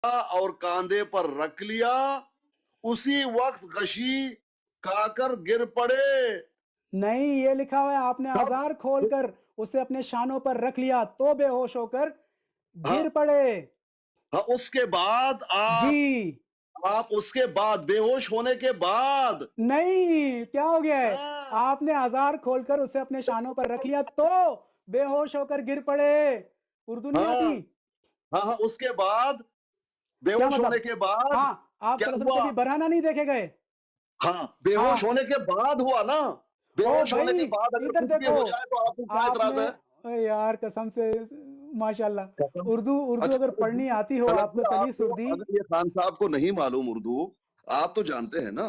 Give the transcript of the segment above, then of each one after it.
اور کاندھے پر رکھ لیا، اسی وقت غشی کھا کر گر پڑے. نہیں، یہ لکھا ہوا ہے آپ نے آزار کھول کر اسے اپنے شانوں پر رکھ لیا تو بے ہوش ہو کر گر پڑے. اس کے بعد جی آپ اس کے بعد بے ہوش ہونے کے بعد نہیں، کیا ہو گیا ہے؟ آپ نے آزار کھول کر اسے اپنے شانوں پر رکھ لیا تو بے ہوش ہو کر گر پڑے. اردو نہیں آتی؟ ہاں اس کے بعد بے کیا ہوش مطلب؟ ہونے کے بعد ہاں، آپ کیا صلی اللہ علیہ وسلم ہوا؟ کبھی برہنہ نہیں دیکھے گئے؟ ہاں بے ہوش ہونے کے بعد ہوا نا. بے او ہوش ہونے بھائی کے بعد اگر ادھر کچھ بھی دیکھو، ہو جائے تو آپ کو کیا آپ اعتراض نے ہے؟ اے یار قسم سے ماشاءاللہ اردو اچھا اگر پڑھنی آتی ہو آپ کو سلیس اردی. اگر یہ خان صاحب کو نہیں معلوم اردو، آپ تو جانتے ہیں نا.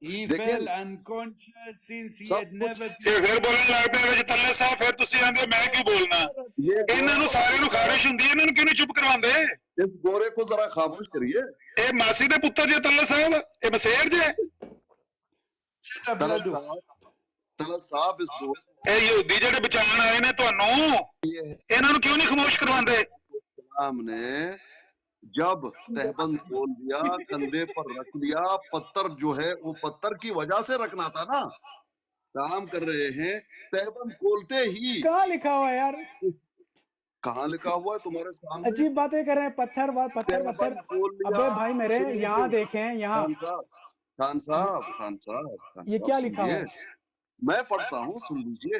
He دیکھیں fell unconscious since he sub had کچھ never پھر بولن لگ پے جی تلے صاحب، پھر تسی آندے میں کیوں بولنا؟ یہ انہاں نوں سارے نوں خارش ہوندی ہے، انہاں نوں کیوں نہیں چپ کرواندے؟ اس گورے کو ذرا خاموش کریے. اے ماسی دے پتر جے تلے صاحب، اے مسیر جے، طلعت صاحب اس کو اے یہودی جڑے بچان آئے نے تانوں، انہاں نوں کیوں نہیں خاموش کرواندے؟ اسلام نے جب تہبند کھول دیا، کندھے پر رکھ لیا، پتھر جو ہے وہ پتھر کی وجہ سے رکھنا تھا نا. کام کر رہے ہیں تہبند کھولتے ہی. کہاں لکھا ہوا ہے یار؟ کہاں لکھا ہوا ہے تمہارے سامنے؟ عجیب باتیں کر رہے ہیں. پتھر پتھر. تہبند کھول لیا. ابے بھائی میرے یہاں دیکھیں، یہاں خان صاحب یہ کیا لکھا ہوا سنیے، ہے؟ میں پڑھتا ہوں، سن لیجئے.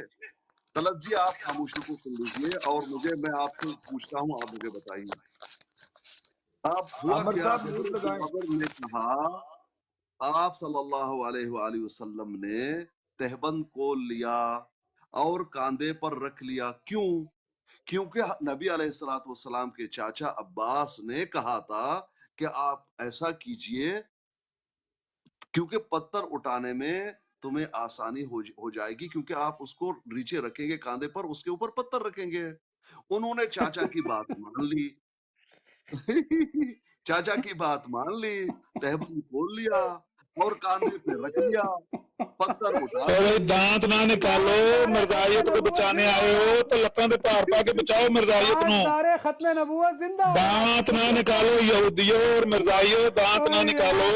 طلعت جی آپ خاموشی کو سن لیجئے اور میں آپ سے پوچھتا ہوں، آپ مجھے بتائیے. آپ ہوا عامر کیا؟ صاحب میوٹ حضرت لگائیں. جابر نے کہا آپ صلی اللہ علیہ وآلہ وسلم نے تہبند کھول لیا اور کاندھے پر رکھ لیا. کیوں؟ کیونکہ نبی علیہ الصلوۃ والسلام کے چاچا عباس نے کہا تھا کہ آپ ایسا کیجئے کیونکہ پتھر اٹھانے میں تمہیں آسانی ہو جائے گی، کیونکہ آپ اس کو نیچے رکھیں گے کاندھے پر، اس کے اوپر پتھر رکھیں گے. انہوں نے چاچا کی بات مان لی. چاچا کی بات مان لی، تہبند کھول لیا اور کاندھے پہ رکھ لیا، پتھر اٹھا اے لیے. دانت نہ نکالو، مرزائیت کو بچانے آئے ہو تو لتاں دے پار پا کے بچاؤ مرزائیت نو. تاجدار ختم نبوت زندہ دانت نہ نکالو یہودیو اور مرزائیو، دانت نہ نکالو.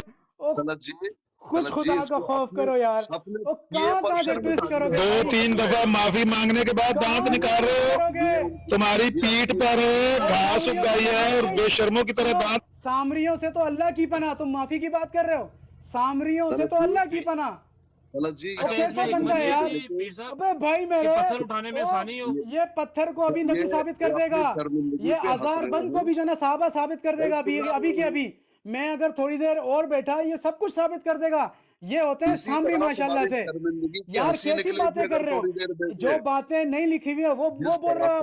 طلعت جی خود خدا اس کا کو خوف کرو یار. اپنے کیے کہاں پر سے ٹویسٹ کرو گے دو بھائی؟ تین دفعہ معافی مانگنے کے بعد دانت نکال رہے ہو. کرو گے تمہاری پیٹھ پر گھاس اگ گئی ہے اور بے شرموں کی طرح دانت. سامریوں سے تو اللہ کی پناہ، تم معافی کی بات کر رہے ہو. سامریوں سے تو اللہ کی پناہ. طلعت جی وہ کیسا بنتا ہے یار؟ ابے بھائی میرے پتھر اٹھانے میں آسانی ہو. یہ پتھر کو ابھی نبی ثابت کر دے گا، یہ آزار بند کو بھی جو نا صحابہ ثابت کر دے گا ابھی کے ابھی. میں اگر تھوڑی دیر اور بیٹھا یہ سب کچھ ثابت کر دے گا. یہ ہوتے ہیں سامری ماشاءاللہ سے. یار کیسی باتیں کر رہے ہو؟ جو باتیں نہیں لکھی ہوئی ہے وہ بول رہے ہو.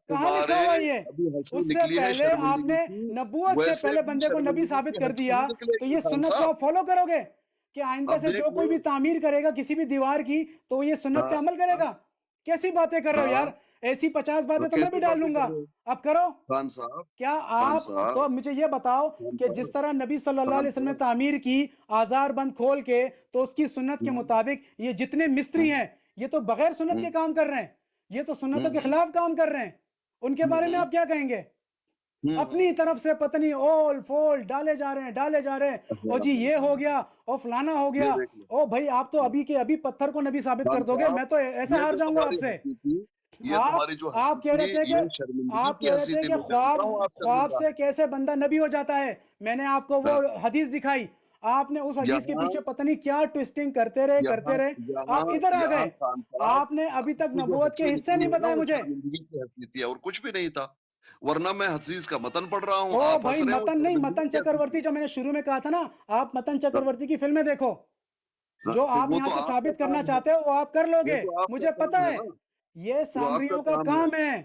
کہاں لکھا ہوا یہ؟ اس سے پہلے آپ نے نبوت سے پہلے بندے کو نبی ثابت کر دیا، تو یہ سنت کو آپ فالو کرو گے کہ آئندہ سے جو کوئی بھی تعمیر کرے گا کسی بھی دیوار کی تو یہ سنت پہ عمل کرے گا؟ کیسی باتیں کر رہے ہو یار؟ ایسی 50 باتیں تو میں بھی ڈال لوں گا. اب کرو. خان صاحب کیا آپ تو مجھے یہ بتاؤ کہ جس طرح نبی صلی اللہ علیہ وسلم نے تعمیر کی آزار بند کھول کے، تو اس کی سنت کے مطابق یہ جتنے مستری ہیں یہ تو بغیر سنت کے کام کر رہے ہیں، یہ تو سنتوں کے خلاف کام کر رہے ہیں. ان کے بارے میں آپ کیا کہیں گے؟ اپنی طرف سے پتنی اول فول ڈالے جا رہے ہیں. او جی یہ ہو گیا، او فلانا ہو گیا. او بھائی آپ تو ابھی کے ابھی پتھر کو نبی ثابت کر دو گے، میں تو ایسا ہار جاؤں گا آپ سے. آپ کہہ رہے تھے کہ خواب سے کیسے بندہ نبی ہو جاتا ہے. میں نے آپ کو وہ حدیث دکھائی، آپ نے اس حدیث کے پیچھے پتہ نہیں کیا ٹویسٹنگ کرتے رہے. آپ ادھر آ گئے، آپ نے ابھی تک نبوت کے حصے نہیں بتائے مجھے. اور کچھ بھی نہیں تھا، ورنہ میں حدیث کا متن پڑھ رہا ہوں. او بھائی متن نہیں، متن چکرورتی، جو میں نے شروع میں کہا تھا نا، آپ متن چکرورتی کی فلمیں دیکھو. جو آپ یہاں سے ثابت کرنا چاہتے ہو وہ آپ کر لو گے، مجھے پتا ہے. یہ سامریوں کا کام ہے.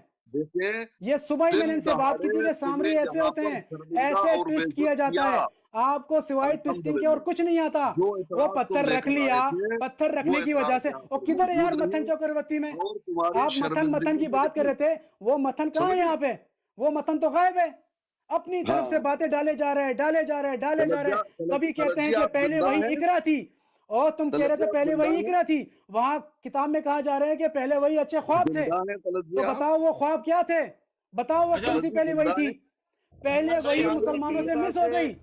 یہ صبح ہی میں نے ان سے بات کی تھی کہ سامری ایسے ہوتے ہیں، ایسے ٹویسٹ کیا جاتا ہے. آپ کو سوائے ٹویسٹنگ کے اور کچھ نہیں آتا. وہ پتھر رکھ لیا، پتھر رکھنے کی وجہ سے. وہ کدھر ہے یار متن چکرورتی میں؟ آپ متن کی بات کر رہے تھے، وہ متن کہاں ہے یہاں پہ؟ وہ متن تو غائب ہے. اپنی طرف سے باتیں ڈالے جا رہے ہیں. کبھی کہتے ہیں کہ پہلے وہی اقرا تھی، اور تم کہہ رہے تھے پہلے وہی اقرا تھی. وہاں کتاب میں کہا جا رہا ہے کہ پہلے وہی اچھے خواب تھے. تو بتاؤ وہ خواب کیا تھے؟ بتاؤ وہ کون سی پہلی وہی تھی؟ पहले अच्छा, वही यहाँ पर मुसलमानों से पीर मिस साहब हो गई।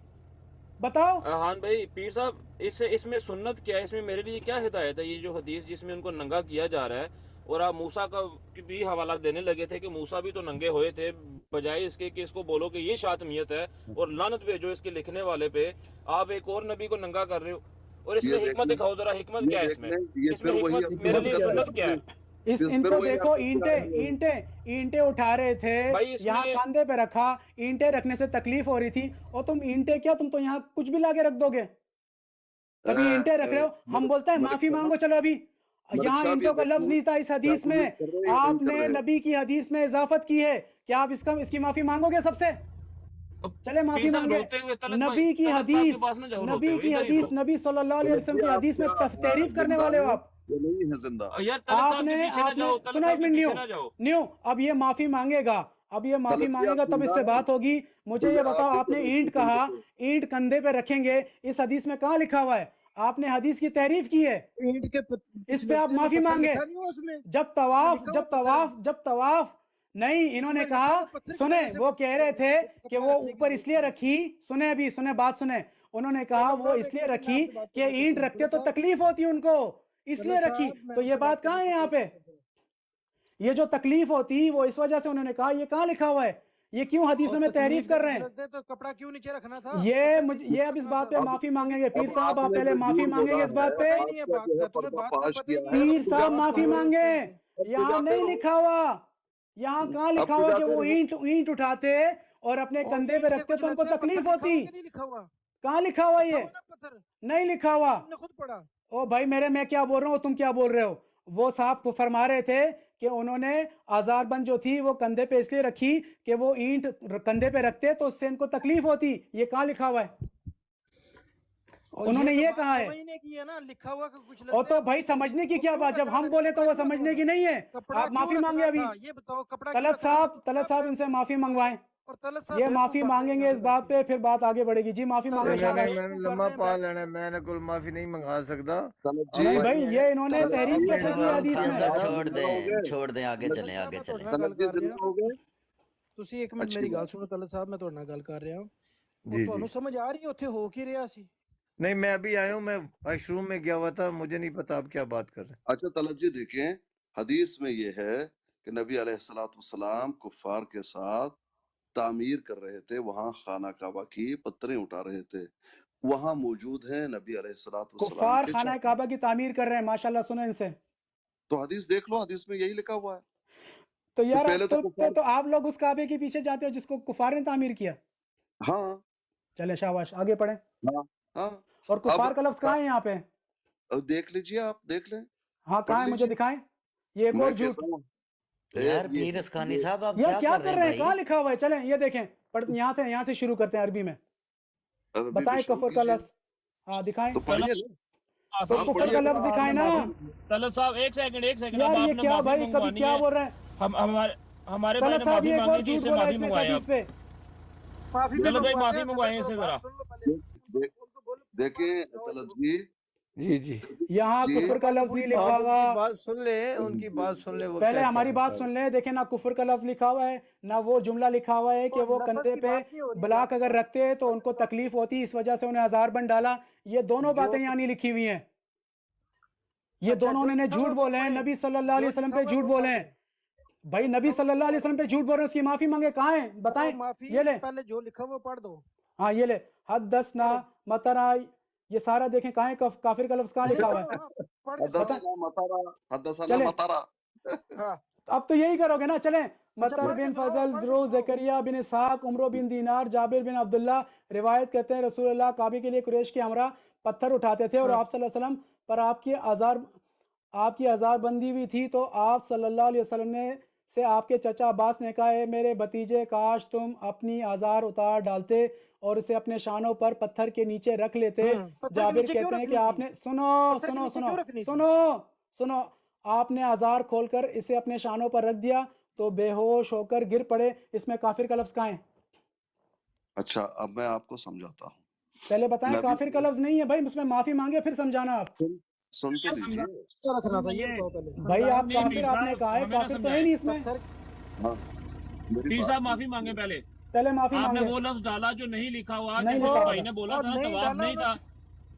बताओ हान भाई, पीर साहब इसमें सुन्नत क्या है, इसमें मेरे लिए क्या हिदायत है? ये जो हदीस जिसमें उनको नंगा किया जा रहा है, और आप मूसा का भी हवाला देने लगे थे कि मूसा भी तो नंगे हुए थे, बजाय इसके कि इसको बोलो कि ये शातमियत है और लानत भेजो इसके लिखने वाले पे, आप एक और नबी को नंगा कर रहे हो। और इसमें ये देख हिकमत लें, दिखाओ जरा, हिकमत क्या है ये देख इसमें? लें, ये इसमें फिर वही हिकमत मेरे लिए सुन्नत क्या है? इस फिर इनको वही देखो, आपको ईंटे ईंटे ईंटे उठा रहे थे, भाई यहाँ इसमें कांधे पे रखा, ईंटे रखने से तकलीफ हो रही थी, और तुम ईंटे क्या, तुम तो यहाँ कुछ भी लाके रख दोगे। कभी ईंटे रख रहे हो, हम बोलते हैं माफी मांगो, चलो अभी मलिक यहाँ साहब, ये ईंटों का लफ्ज देखो नहीं था इस क्या हदीस गुलूज में, कर रहे हैं, नहीं कर आपने रहे। नबी की हदीस में इजाफत की है, क्या आप इसकी माफी मांगोगे सबसे? चले माफी पीर साहब मांगे। रोते हुए तलत भाई, नबी की तलत साहब के हदीस, पास ना जाओ रोते नबी हुए, की इधर ही हदीस, रहो। नबी सल्लल्लाहु अलैहि वसल्लम की आप हदीस में क्या तारीफ करने जिंदा वाले हो हैं? आप। ये नहीं है जिंदा। यार तलत साहब के आपने पीछे ना जाओ, तलत सुनो साहब एक के मिनट, पीछे ना जाओ। न्यू अब ये माफी मांगेगा, अब ये माफी तलत जी, मांगेगा आप तब जिंदा इससे हैं? बात होगी। मुझे तो ये ये बताओ, आप आपने देखो, ईंट इसको कहा, देखो। ईंट कंधे पे रखेंगे, इस हदीस में कहाँ लिखा हुआ है? आपने हदीस की तारीफ की है, ईंट के इस पे आप माफी मांगे। लिखा नहीं हुआ उसमें, जब तवाफ लिखा हुआ जब पत्थर है। तवाफ जब तवाफ नहीं, इन्होंने इसमें लिखा कहा, हुआ पत्थर की सुने, वजह से वो कह रहे थे कि कपड़ा वो रखने की ऊपर जरूरत इसलिए नहीं। रखी, सुने अभी, सुने बात सुने, उन्होंने कहा तलत वो साहब, एक इसलिए सेकंड, मैं रखी आपसे बात कि करना ईंट चाहता हूँ। रखते तो तलत साहब, तकलीफ होती उनको, इसलिए तलत रखी। साहब, मैं तो ये आपसे बात बात कहाँ करना है यहाँ पे? चाहता हूँ। ये जो तकलीफ होती वो इस वजह से उन्होंने कहा, ये कहाँ लिखा हुआ है? ये क्यों हदीसों और में तकलीफ तारीफ कर जब रहे मुझे हैं? लगता है तो कपड़ा क्यों नीचे रखना था? ये कपड़ा मुझे, क्यों ये नीचे अब इस रखना बात था? पे अब माफी मांगेंगे। पीर अब साहब आप आपने पहले जो माफी झूठ मांगेंगे बोला इस बात है, पे। पता ही नहीं है आपका बात जो का, है तुम्हें बात का पर्दाफाश पता ही किया नहीं है, है। पीर अब साहब जाते माफी हो, मांगे, अब तो यहाँ जाते नहीं हो, लिखा हुआ, यहाँ कहाँ लिखा अब तो हुआ कि जाते वो हो। ईंट उठाते और अपने और कंधे ईंट पे के रखते कुछ तो उनको लगता है, तकलीफ पत्थर लिखा हुआ होती। कि नहीं लिखा हुआ? कहाँ लिखा हुआ लिखा ये? हुआ ना पत्थर, नहीं लिखा हुआ। तुमने खुद पढ़ा। ओ भाई मेरे, मैं क्या बोल रहा हूँ, तुम क्या बोल रहे हो? वो साहब को फरमा रहे थे कि उन्होंने आजारबंद जो थी वो कंधे पे इसलिए रखी कि वो ईंट कंधे पे रखते तो उससे इनको तकलीफ होती। ये कहाँ लिखा हुआ है? और उन्होंने तो ये बात कहा है। समझने की है ना, लिखा हुआ का कुछ और लगता तो है, भाई वही समझने की वो क्या क्यों बात, जब रखना हम था? बोले तो वो कपड़ा क्यों समझने रखना की था? नहीं है। कपड़ा आप क्यों माफी रखना मांगे अभी। था? ये बताओ, कपड़ा क्यों तलत रखना था? साहब इनसे माफी मंगवाएं, और तलत साहब ये बेवकूफ माफी बन रहे हैं मांगेंगे यहाँ इस पे बात बैठ पे, फिर बात आगे बढ़ेगी। जी माफी के। मांगो तलत साहब शाबाश। मैं बेवकूफ लम्मा बन रहे पा हैं, लेना, मैं कोई माफी नहीं मंगा सकता। तलब आप जी, नहीं भाई, भाई ये इन्होंने तलत साहब तहरीर आप कैसे मेरी की गल हदीस कर में? रहे हो। छोड़ दें आगे तलत चलें साहब आगे मैं चलें। ਤੁਹਾਡੇ ਨਾਲ तलब ਗੱਲ जी ਕਰ ਰਿਹਾ। जिंदा हो गए, ਤੁਸੀਂ ਇੱਕ ਮਿੰਟ अच्छी ਮੇਰੀ ਗੱਲ बात। ਸੁਣੋ ਤਲਤ ਸਾਹਿਬ, ਮੈਂ ਤੁਹਾਡੇ ਨਾਲ ਗੱਲ ਕਰ ਰਿਹਾ। ਉਹ जी ਤੁਹਾਨੂੰ जी, ਸਮਝ ਆ ਰਹੀ ਹੈ ਉੱਥੇ ਹੋ ਕੀ ਰਿਹਾ ਸੀ? नहीं मैं अभी आया हूँ, मैं वॉशरूम में गया हुआ था, मुझे नहीं पता आप क्या बात कर रहे हैं। अच्छा तलब जी देखें, हदीस में ये है कि नबी अलैहिस्सलाम कुफ्फार के साथ तामीर कर रहे थे, वहां खाना काबा की पत्थरें उठा रहे थे, वहां मौजूद है नबी अलैहिस्सलाम कुफार के खाना चादर। काबा की तामीर कर रहे हैं, माशाल्लाह, सुनो इनसे। तो हदीस देख लो, हदीस में यही लिखा हुआ है। तो यार पहले तो कुफार, तो आप लोग उस काबे के पीछे जाते हो जिसको कुफार ने तामीर किया। हाँ चले शाबाश, आगे पढ़े। हाँ हाँ, और कुफार का लफ्ज कहाँ है यहाँ पे? अब देख लीजिए, आप देख लें, हाँ पढ़ कहाँ है, मुझे लीजिए। दिखाएं। ये एक मैं और झूठ। कैसा हूँ यार ये पीर अस्कानी साहब आप यार क्या कर कर रहे रहे हैं हैं? कहाँ भाई? लिखा हुआ है? चलें ये देखें, पढ़, यहाँ से शुरू करते हैं अरबी में। अरबी में बताएं शुरू कुफर का कीजिए, लफ्ज। हाँ दिखाएं, तो पढ़िए ना, तो आप कुफर का पढ़िए। लफ्ज दिखाएं ना। तलत साहब एक सेकंड यार अब ये आपने क्या माफी भाई, कभी मंगवानी क्या है। बोल रहे हैं? हमारे भाई तलत ने साहब माफी ये एक और मांगी थी, झूठ इससे बोला माफी इसने इस मंगवाए हदीस आप। पे। माफी भी तलत भाई मंगवाते माफी हैं, मंगवाए पहले इससे तो जरा। बात सुन लो पहले। उनको बोलो देखें तलब जी, जी जी, यहाँ जी कुफर का लफ्ज नहीं लिखा आप हुआ। उनकी बात सुन ले, उनकी बात सुन ले, वो पहले क्या हमारी कहना बात चाह सुन ले। देखें ना कुफर का लफ्ज लिखा हुआ है, ना वो जुमला लिखा हुआ है कि और वो लफ्ज कंधे की पे बात नहीं हो रही है ब्लॉक यहाँ अगर पे। रखते तो उनको तकलीफ होती, इस वजह से उन्हें हजार बन डाला। ये दोनों जो बातें यहाँ नहीं लिखी हुई हैं। ये अच्छा, दोनों जो उन्होंने लिखा झूठ हुआ बोले हैं, पढ़े, नबी सल्लल्लाहु जो अलैहि वसल्लम लिखा पे हुआ झूठ वो बोले पढ़ हैं। लें। भाई नबी सल्लल्लाहु अलैहि वसल्लम पे झूठ बोल रहे हैं, उसकी माफी मांगे। कहाँ है बताएं? तो माफी ये ले, पहले जो लिखा हुआ पढ़ दो। हाँ ये ले, हदसना पढ़ो मतरा, ये सारा देखें कहाँ है, काफिर का लफ्ज कहाँ लिखा हुआ है? पढ़ के सुनाओ। हदसना मतारा, हदसना चले मतारा। हाँ, अब तो यही करोगे ना। चलें, अच्छा मतर पढ़ के बिन सुनाओ, फजल, पढ़ के रो सुनाओ। जकरिया बिन इसहाक, उमरो बिन दीनार, जाबिर बिन अब्दुल्ला रिवायत करते हैं रसूलुल्लाह काबे के लिए कुरैश के हमरा पत्थर उठाते थे और हाँ। आप सल्लल्लाहु अलैहि वसल्लम पर आपकी आज़ार बंदी हुई थी, तो आप सल्लल्लाहु अलैहि वसल्लम ने से आपके चचा अब्बास ने कहा है, मेरे भतीजे काश तुम अपनी आज़ार उतार डालते और उसे अपने शानों पर पत्थर के नीचे रख लेते। पत्थर के जाबिर नीचे क्यों कहते हैं रखनी कि थी? आपने सुनो पत्थर के सुनो नीचे सुनो क्यों रखनी थी? सुनो सुनो आपने आज़ार खोलकर इसे अपने शानों पर रख दिया तो बेहोश होकर गिर पड़े। इसमें काफिर का लफ्ज कहाँ है? अच्छा अब मैं आपको समझाता हूँ। पहले बताएं, नबी काफिर का लफ्ज नहीं है भाई, उसमें माफी मांगे फिर समझाना आप। सुन तो लीजिए, क्या रखना था ये बताओ पहले। भाई आप नहीं, काफिर पीर आपने साहब, कहा है, हमें ना काफिर तो है नहीं इसमें। पत्थर हाँ मेरी पीर बात साहब सुनिए। माफी मांगे पहले। पहले माफी आपने मांगे। वो लफ्ज डाला जो नहीं लिखा हुआ, नहीं जैसे लिखा भाई हुआ। ने बोला और था, नहीं तवाफ डाला नहीं था,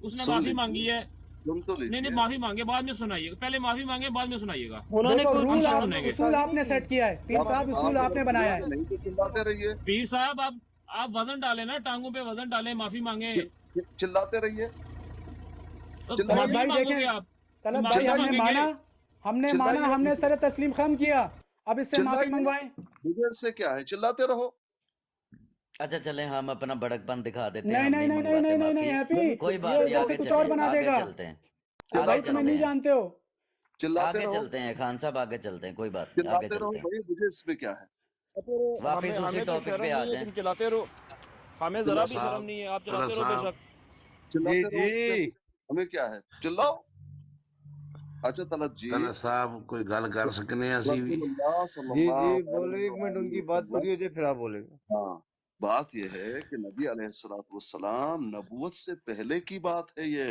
उसने सुन माफी लीजिए, मांगी है। सुन तो नहीं नहीं, लीजिए। माफी मांगे, बाद में सुनाइएगा, पहले माफी मांगे बाद में सुनाइएगा। उन्होंने देखो कोई रूल हम आप सुनेंगे। उसूल आपने सेट किया है, पीर साहब उसूल आपने बनाया है। नहीं तो चिल्लाते रहिए, पीर साहब आप वजन डालें ना, टांगों पे वजन डालें, माफी मांगे। चिल्लाते रहिए, तो चिल्लाइए। माफी भाई मांगोगे देखें, आप, तलब भाई माफी चिल्लाइए। हमने मांगेंगे। माना, हमने चिल्लाइए। माना, हमने सर तस्लीम खम किया, अब इससे माफी चिल्लाइए। मंगवाएं। मुझे इससे क्या है, चिल्लाते रहो। अच्छा चलें, हम अपना बड़कपन दिखा देते हैं, नहीं हम नहीं नहीं नहीं नहीं मंगवाते नहीं नहीं माफी। हैप्पी, कोई बात ये नहीं, इधर आगे से कुछ और चलें, बना आगे देगा। चलते हैं, भाई आगे तुम्हें चलते नहीं हैं, जानते हो। चिल्लाते आगे रहो, चलते हैं खान साहब, आगे चलते हैं, कोई बात नहीं, आगे चिल्लाते रहो चलते हैं, भाई, मुझे इसमें क्या है। वापिस उसी हमें तो टॉपिक शर्म पे आ नहीं है, जाएं। तुम चलाते रहो, हमें जरा भी शर्म नहीं है, आप चलाते रहो बेशक। चिल्लाते जी रहो, जी हमें क्या है, चिल्लाओ। अच्छा तलत जी, तला साहब कोई गल कर सकने हैं असी भी। रसूलुल्लाह जी सल्लल्लाहु जी बोलो, एक मिनट अलैहि उनकी बात वसल्लम। पूरी हो जाए फिर आप बोलेंगे। हाँ, बात यह है कि नबी अलैहिस्सलाम नबूवत से पहले की बात है ये।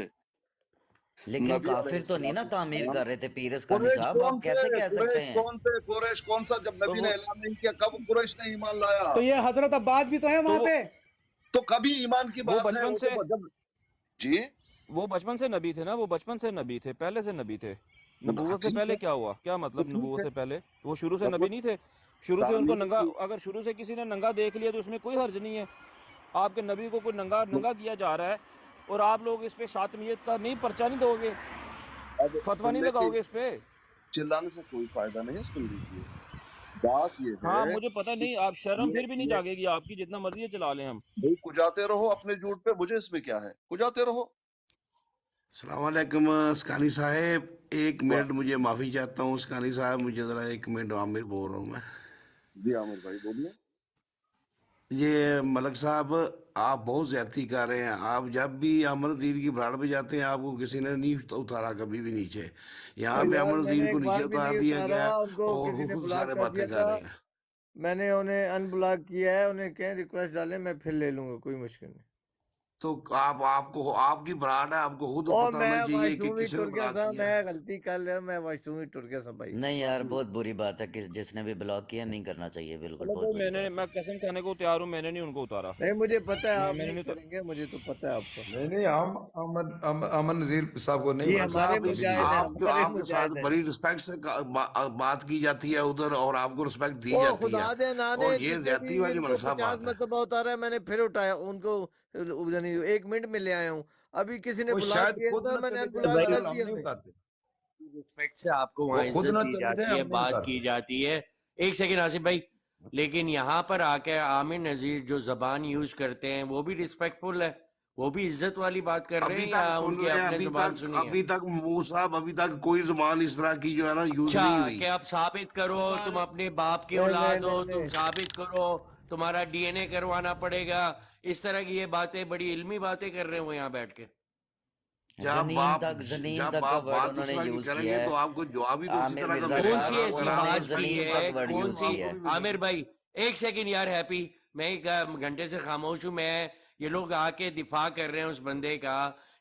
लेकिन नबी काफिर तो नहीं ना तामीर अलैहिस्सलाम, कर रहे थे पीर इसकानी कुरैश साहब, कौन आप कैसे थे, कह सकते कुरैश हैं? कौन थे, कुरैश कौन सा, जब तो नबी वो ने ऐलान नहीं किया कब कुरैश ने ईमान लाया। तो ये हजरत अब्बास भी तो है तो वहां वो पे। तो कभी ईमान की वो बात है, बचपन वो से तो जब जी वो बचपन से नबी थे ना, वो बचपन से नबी थे, पहले से नबी थे। नबूवत से ठीक पहले है, क्या हुआ, क्या मतलब ठीक नबूवत है, से पहले वो शुरू से नबी मतलब नहीं थे? शुरू से उनको तामीर नंगा, की अगर शुरू से किसी ने नंगा देख लिया तो उसमें कोई हर्ज नहीं है। आपके नबी को कोई नंगा नंगा किया जा रहा है और आप लोग इस पे शातमियत का नहीं, पर्चा नहीं दोगे, अब फतवा नहीं चिल्ले की लगाओगे इस पे? चिल्लाने से कोई फायदा नहीं है, सुन लीजिए। बात ये हाँ है मुझे पता कि नहीं, आप शर्म फिर भी नहीं ये जागेगी आपकी, जितना मर्जी चला लें हम। भाई कुजाते रहो अपने झूठ पे, मुझे इसमें क्या है, कुजाते रहो। अस्सलाम वालेकुम स्कानी साहब, एक वाह मिनट मुझे माफी चाहता हूँ स्कानी साहब, मुझे जरा एक मिनट, आमिर बोल रहा हूँ मैं। जी आमिर भाई बोलिए। ये मलक साहब, आप बहुत ज्यादती कर रहे हैं। आप जब भी अमरदीन की भराड़ पे जाते हैं आपको किसी ने नहीं उतारा कभी भी नीचे। यहाँ पे यार अमरदीन मैंने को एक नीचे बार भी उतार नहीं दिया उतारा, गया है उनको और किसी ने खूब ब्लॉक सारे कर बातें दिया कर था, रहे हैं। मैंने उन्हें अनब्लॉक किया है, उन्हें कहें रिक्वेस्ट डालें, मैं फिर ले लूंगा, कोई मुश्किल नहीं। तो आपको आपकी भराड़ है, आपको खुद और पता मैं होना चाहिए कि वॉशरूम ही किसने टुर गया ब्लॉक था, किया। मैं गलती कर लिया, मैं वॉशरूम ही टुर गया था भाई। नहीं यार, बहुत बुरी बात है कि जिसने भी ब्लॉक किया नहीं करना चाहिए, बिल्कुल चलो बहुत तो बुरी बात है। मैं कसम खाने को तैयार हूँ, मैंने नहीं उनको उतारा। नहीं मुझे पता है आप मैंने नहीं नहीं करेंगे, मुझे तो पता है आपको। नहीं नहीं, हम अमन नजीर साहब को नहीं ये मानते। मलक हमारे साहब इसलिए मुजाहिद हैं, आपके हमारे आपके साथ मुजाहिद हैं। बड़ी रिस्पेक्ट से बात की जाती है उधर, और आपको रिस्पेक्ट दी ओ जाती खुदा है, दे नाने, और ये जिसने ज्यादती भी वाली इनको मलक साहब 50 बात है। मरतबा उतारा है, मैंने फिर उठाया उनको, यानी 1 मिनट में ले आया हूँ। अभी किसी ने वो ब्लॉक शायद किया खुद था, न मैंने चले थे, अनब्लॉक कर बहरहाल हम दिया नहीं उन्हें। उतारते। रिस्पेक्ट से आपको वो वहाँ खुद इज्जत न दी चले थे, जाती है, हम नहीं बात उतारते। की जाती है। एक सेकंड आसिफ भाई, लेकिन यहाँ पर आके आमिर नजीर जो जबान यूज करते हैं वो भी रिस्पेक्टफुल है, वो भी इज्जत वाली बात कर रहे अभी हैं, तक या सुन उनकी रहे हैं, अपने जुबान सुनी है? अभी तक मूसा साहब, अभी तक कोई जुबान इस तरह की जो है ना यूज नहीं अच्छा हुई। कि आप साबित करो, तुम अपने बाप की नहीं नहीं औलाद हो, नहीं तुम नहीं, साबित करो, तुम्हारा डीएनए करवाना पड़ेगा, इस तरह की ये बातें, बड़ी इल्मी बातें कर रहे हैं वो यहाँ बैठ के। जनीन जब तक का आप वर्ड बात उन्होंने उस तरह की यूज किया करेंगे है। तो आपको जवाब भी तो उसी आमिर तरह का मिर्जा मिलेगा कौन सी ना, साहब, ऐसी अगर उन्होंने आप बात की जनीन है, तक वर्ड कौन यूज सी? किया है। आमिर भाई एक सेकंड यार, हैप्पी, मैं एक घंटे से खामोश हूँ, मैं ये लोग आके दिफा कर रहे हैं उस बंदे का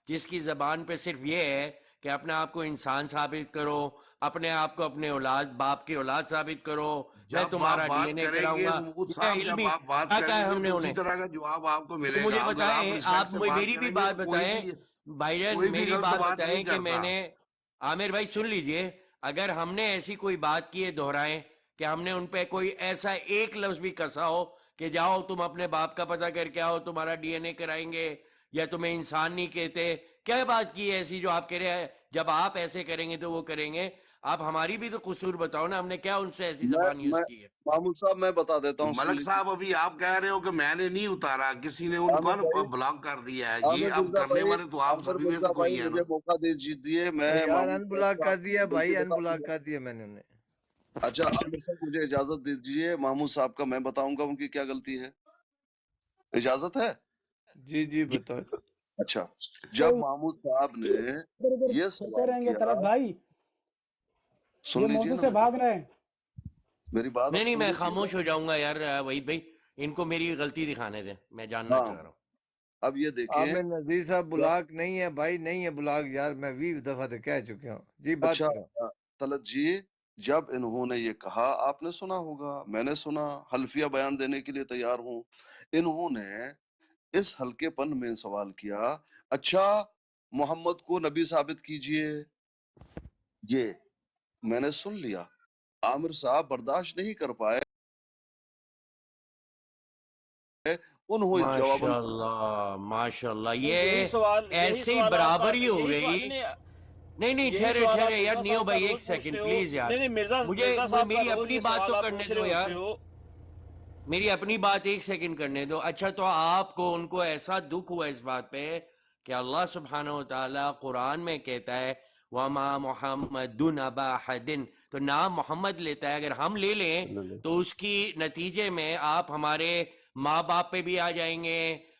जिसकी जबान पे सिर्फ ये है कि अपने आप को इंसान साबित करो, अपने आप को अपने औलाद, बाप की औलाद साबित करो, मैं जब आप तुम्हारा बात डीएनए करेंगे कराऊंगा। महमूद ये साहब, जब इल्मी आप बात क्या कहा है करेंगे हमने तो उसी उन्हें? तरह का जवाब आपको तो मिलेगा। मुझे अगर आप बताएं, रिस्पेक्ट आप से बात मेरी भी करेंगे बात तो कोई बताएं भी भाईजान, कोई भी मेरी गलत बात बात नहीं बताएं कि करता। मैंने, आमिर भाई सुन लीजिए, अगर हमने ऐसी कोई बात की है दोहराएं कि हमने उन पे कोई ऐसा एक लफ्ज भी कसा हो कि जाओ तुम अपने बाप का पता करके आओ, तुम्हारा डीएनए कराएंगे, या तुम्हें इंसान नहीं कहते, क्या बात की है ऐसी जो आप कह रहे हैं जब आप ऐसे करेंगे तो वो करेंगे? आप हमारी भी तो कसूर बताओ ना, हमने क्या उनसे ऐसी जबान यूज मैं की है? मामूद साहब मैं बता देता हूँ, सुन मलक लीजिए। साहब, अभी आप कह रहे हो कि मैंने नहीं उतारा, किसी ने आमिर उनको भाई, ब्लॉक कर दिया है। ये आमिर अब मिर्जा करने भाई, वाले तो आप आमिर सभी में मिर्जा से कोई भाई है मुझे ना। मौका दे दीजिए, मैं यार मामूद अनब्लॉक साहब कर को दिया भाई, बिल्कुल बता अनब्लॉक दूंगा। कर दिया मैंने उन्हें। अच्छा आमिर साहब मुझे इजाजत दीजिए, महमूद साहब का मैं बताऊंगा उनकी क्या गलती है, इजाजत है? जी जी बताओ। अच्छा, जब महमूद साहब ने इधर ये करते सवाल रहेंगे किया, तलत भाई, सुन ये लीजिए मौजू ना से भाग रहे हैं। मेरी बात, नहीं अब नहीं, सुन मैं लीजिए। खामोश हो जाऊंगा यार वहीद भाई, इनको मेरी गलती दिखाने दें, मैं जानना हाँ, चाह रहा हूँ। अब ये देखें, आमिर नजीर साहब जब ब्लॉक नहीं है भाई, नहीं है ब्लॉक यार, मैं 20 दफा तो कह चुका हूँ जी, बात अच्छा करो। तलत जी, जब इन्होंने ये कहा, आपने सुना होगा, मैंने सुना, हल्फिया बयान देने के लिए तैयार हूं। इन्होंने इस हल्केपन में सवाल किया, अच्छा मोहम्मद को नबी साबित कीजिए। ये मैंने सुन लिया। आमिर साहब बर्दाश्त नहीं कर पाए, उन्होंने जवाबन माशाल्लाह माशाल्लाह, नहीं, ये यही ऐसे ही सवाल आपका, बराबरी हो यही सवाल गई। नहीं, नहीं नहीं, यही ठहरे सवाल आप ठहरे यार, मिर्जा नियो साहब का भाई रोज एक सेकंड पूछते हो। प्लीज यार, नहीं नहीं, मिर्जा मुझे साहब का मेरी रोज अपनी ये बात तो सवाल आप करने पूछ दो रहे यार, होते हो। मेरी अपनी बात एक सेकंड करने दो। अच्छा, तो आपको उनको ऐसा दुख हुआ इस बात पे कि अल्लाह सुब्हानहू व तआला कुरान में कहता है वमा मुहम्मदुन अबा अहदिन, तो नाम मोहम्मद लेता है, अगर हम ले लें तो उसकी नतीजे में आप हमारे माँ बाप पे भी आ जाएंगे,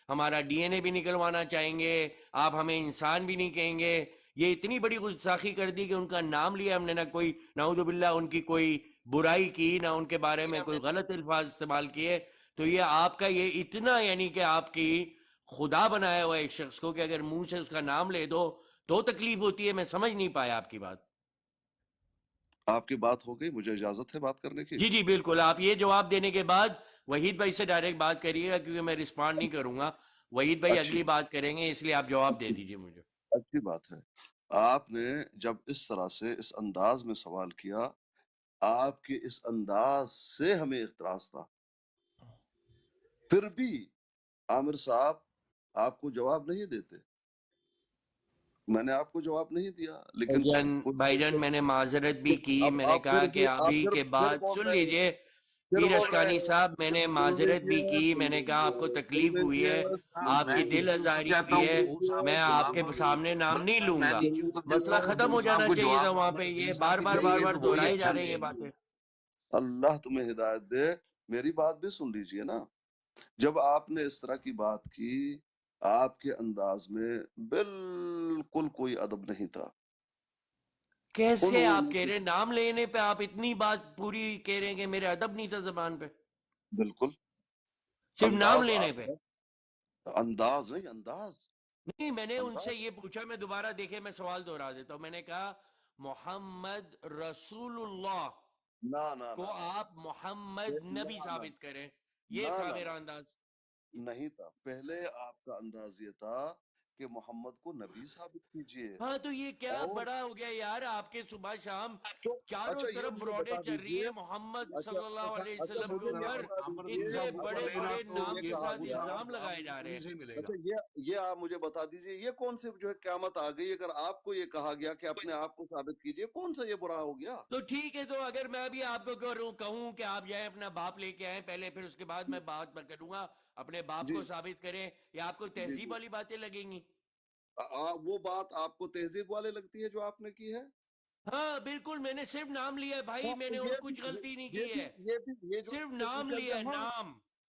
हमारा डीएनए भी निकलवाना चाहेंगे, आप हमें इंसान भी नहीं कहेंगे। ये इतनी बड़ी गुस्ताखी कर दी कि उनका नाम लिया हमने, ना कोई नाउजुबिल्लाह उनकी कोई बुराई की, ना उनके बारे में कोई गलत अल्फाज इस्तेमाल किए। तो ये आपका ये इतना, यानी कि आपकी खुदा बनाया हुआ एक शख्स को कि अगर मुंह से उसका नाम ले दो तो तकलीफ होती है। मैं समझ नहीं पाया आपकी बात। आपकी बात हो गई, मुझे इजाजत है बात करने की। जी जी बिल्कुल, आप ये जवाब देने के बाद वहीद भाई से डायरेक्ट बात करिएगा, क्योंकि मैं रिस्पॉन्ड नहीं करूंगा। वहीद भाई अच्छी अगली बात करेंगे, इसलिए आप जवाब दे अच्छी दीजिए मुझे। अच्छी बात है। आपने जब इस तरह से इस अंदाज में सवाल किया, आपके इस अंदाज से हमें इख्तराज था, फिर भी आमिर साहब आपको जवाब नहीं देते। मैंने आपको जवाब नहीं दिया, लेकिन भाईजान मैंने माजरत भी की, मैंने आप कहा कि आप अभी के फिर बाद बोल सुन रहे हैं, लीजिए फिर पीर बोल रहे अस्कानी हैं। साहब, मैंने माजरत भी की, मैंने कहा आपको तकलीफ हुई है, आपकी दिल आजारी चाहता हुई हूँ है, कि साहब मैं को आपके सलाम सामने नाम नहीं मैं लूंगा। नीचे उतर मसला जाता हूँ, खत्म हो साहब जाना को चाहिए था जवाब वहां पे, ये बार बार देंगे तो वही दोहराई जा अच्छा रही है ये रहेगा। बातें। अल्लाह तुम्हें हिदायत दे, मेरी बात भी सुन लीजिए ना। जब आपने इस तरह की बात की, आपके अंदाज में बिल्कुल कोई अदब नहीं था। कैसे आप उन्होंने कह रहे हैं, नाम लेने पे आप इतनी बात पूरी कह रहे हैं कि मेरे अदब नहीं था जबान पे, बिल्कुल सिर्फ नाम अंदाज लेने पे? आपका, अंदाज नहीं, अंदाज नहीं, मैंने उनसे अंदाज ये पूछा, मैं दोबारा देखे मैं सवाल दोहरा देता हूं, मैंने कहा मोहम्मद रसूलुल्लाह ना ना को ना ना आप मोहम्मद ना नबी ना साबित करें, ये ना था ना मेरा ना अंदाज। नहीं था। पहले आपका अंदाज ये था कि मोहम्मद को नबी साबित कीजिए। हाँ, तो ये क्या और बड़ा हो गया यार, आपके सुबह शाम तो चारों अच्छा, ये तरफ मुझे ब्रॉडें बता चल रही है दीजिए। मोहम्मद अच्छा सल्लल्लाहु अलैहि अच्छा वसल्लम के मुझे ये ऊपर, बता अमरदीन दीजिए, इतने साहब ऊपर बड़े लेना बड़े तो नाम ये के कहा साथ गया। इल्जाम लगाए जा आपको रहे उन्हीं हैं। से ही मिलेगा। अच्छा, ये आप मुझे बता दीजिए, ये कौन से जो है क़यामत आ गई, अगर आपको ये कहा गया कि अपने आप को साबित कीजिए, कौन सा ये बुरा हो गया? तो ठीक है, तो अगर मैं भी आपको कहूं कि आप जाए अपना बाप लेके आए पहले, फिर उसके बाद मैं बात करूंगा, अपने बाप जी को साबित करें, या आपको जी तहजीब जी। वाली बातें लगेंगी? वो बात आपको तहजीब वाले लगती है जो आपने की है? हाँ बिल्कुल, मैंने सिर्फ नाम लिया है भाई, हाँ, तो मैंने और कुछ गलती नहीं की है, ये जो सिर्फ आपसे नाम पूछा लिया गया, है, हाँ, नाम।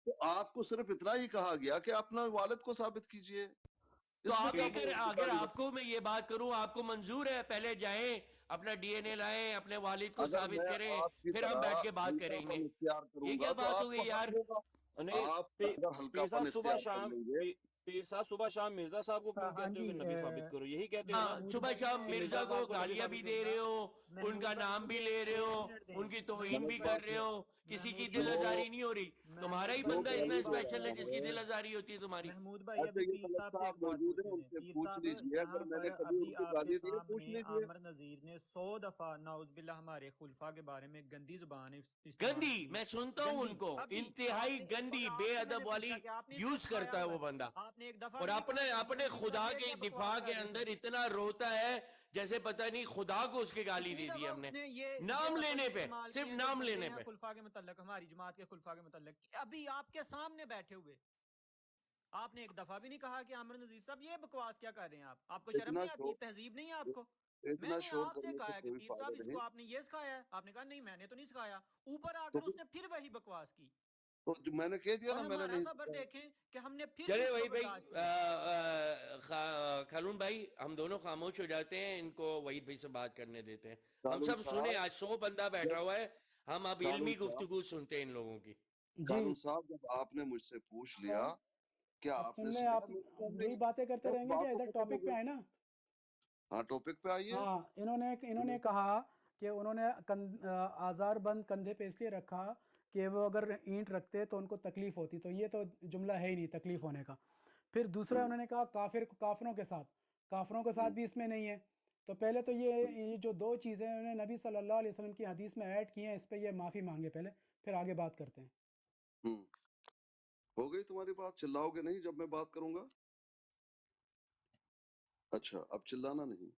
तो आपको सिर्फ इतना ही कहा गया कि अपना वालिद को साबित कीजिए। तो इसमें आप क्या ये कर, अगर आपको मैं ये बात करूं, आपको मंजूर है, पहले जाएं अपना डीएनए लाएं, अपने वालिद को अगर साबित मैं करें, आपकी फिर हम तरह बैठ के बात करेंगे। हल्कापन इख्तियार ये करूंगा क्या तो बात हो आपको गई हक यार? होगा। नहीं, आप पीर अगर पीर साहब हल्कापन सुबह इख्तियार कर शाम लेंगे, पीर साहब सुबह शाम मिर्जा साहब को क्यों हाँ कहते हो जी कि नबी साबित करो, यही कहते हो ना हाँ, सुबह शाम कि मिर्जा मिर्जा को साहब को नबी गालियां भी साबित दे रहे हो, महमूद उनका भाई नाम भी मुझे ले रहे हो, 1 मिनट दें। उनकी तौहीन महमूद भी भाई कर रहे हो, किसी की महमूद दिल भाई जो आजारी नहीं हो रही। तुम्हारा ही महमूद जो बंदा भाई इतना अभी कहना स्पेशल है है, जिसकी दिल आजारी होती है तुम्हारी। महमूद भाई अच्छा अभी ये पीर तलक साहब से एक साहब बात मौजूद है, पूछने दें। उनसे पीर पूछ साहब लीजिए, यहाँ अगर मैंने पर कभी अभी उनको आपके गाली दी है, पूछ सामने लीजिए। आमर नजीर ने 100 दफा नाउजुबिल्लाह हमारे खुलफा के बारे में गंदी जुबान इस्तेमाल गंदी, की। मैं सुनता हूँ गंदी उनको, अभी इंतहाई आपने, गंदी और आपसे बेअदब मैंने वाली पूछा कि आपने इसको यूज सिखाया करता है हुआ वो है, बंदा, आपने एक दफा और भी नहीं कहा अपने कि आमर अपने नजीर खुदा साहब ये के क्या दिफा बकवास के कर रहे अंदर हैं। इतना रोता है जैसे पता नहीं खुदा को उसकी गाली दे कितनी दी दफा हमने, उसने ये नाम लफ्ज लेने पे, इस्तेमाल सिर्फ किए जो नाम गंदे लेने हैं पे। खुलफा के मुतल्लक, हमारी जमात के खुलफा के मुतल्लक। अभी आपके सामने बैठे हुए आपने एक दफा भी नहीं कहा कि आमर नजीर साहब ये बकवास क्या कर रहे हैं आप, आपको शर्म इतना नहीं आती, शोर तहजीब नहीं है आपको? इतना मैंने शोर आपसे करने से कहा है कि कोई पीर फायदा साहब इसको नहीं। आपने ये सिखाया है, आपने कहा नहीं मैंने तो नहीं सिखाया, ऊपर तो आकर उसने फिर वही बकवास की। तो जो मैंने कह दिया और ना, मैंने हमारा नहीं सबर सिखाया। देखें कि हमने फिर भी चले इसको वही भाई, बर्दाश्त किया। खालून भाई, हम दोनों खामोश हो जाते हैं, इनको वहीद भाई से बात करने देते हैं। हम कानून सब सुने, साहब आज 100 बंदा बैठा जब हुआ है, हम अब कानून इल्मी साहब गुफ्तगू सुनते हैं इन लोगों की। जी कानून साहब, जब आपने मुझसे पूछ लिया क्या अब आपने सुन ले, सिखाया, आप मेरे सामने यही ही, बातें करते बस रहेंगे बात क्या? तो इधर खत्म हो टॉपिक पे गई। आए ना। हाँ, टॉपिक पे आइए। हाँ, इन्होंने कहा کہ انہوں نے آزار بند کندھے پہ اس لیے رکھا کہ وہ اگر اینٹ رکھتے تو ان کو تکلیف ہوتی، تو یہ تو جملہ ہے ہی نہیں تکلیف ہونے کا. پھر دوسرا انہوں نے کہا کافروں کے ساتھ بھی اس میں نہیں ہے. تو پہلے تو یہ جو دو چیزیں انہوں نے نبی صلی اللہ علیہ وسلم کی حدیث میں ایڈ کی ہیں، اس پہ یہ معافی مانگے پہلے، پھر آگے بات کرتے ہیں. ہو گئی تمہاری بات؟ چلاؤ گے نہیں جب میں بات کروں گا؟ اچھا اب چلانا نہیں.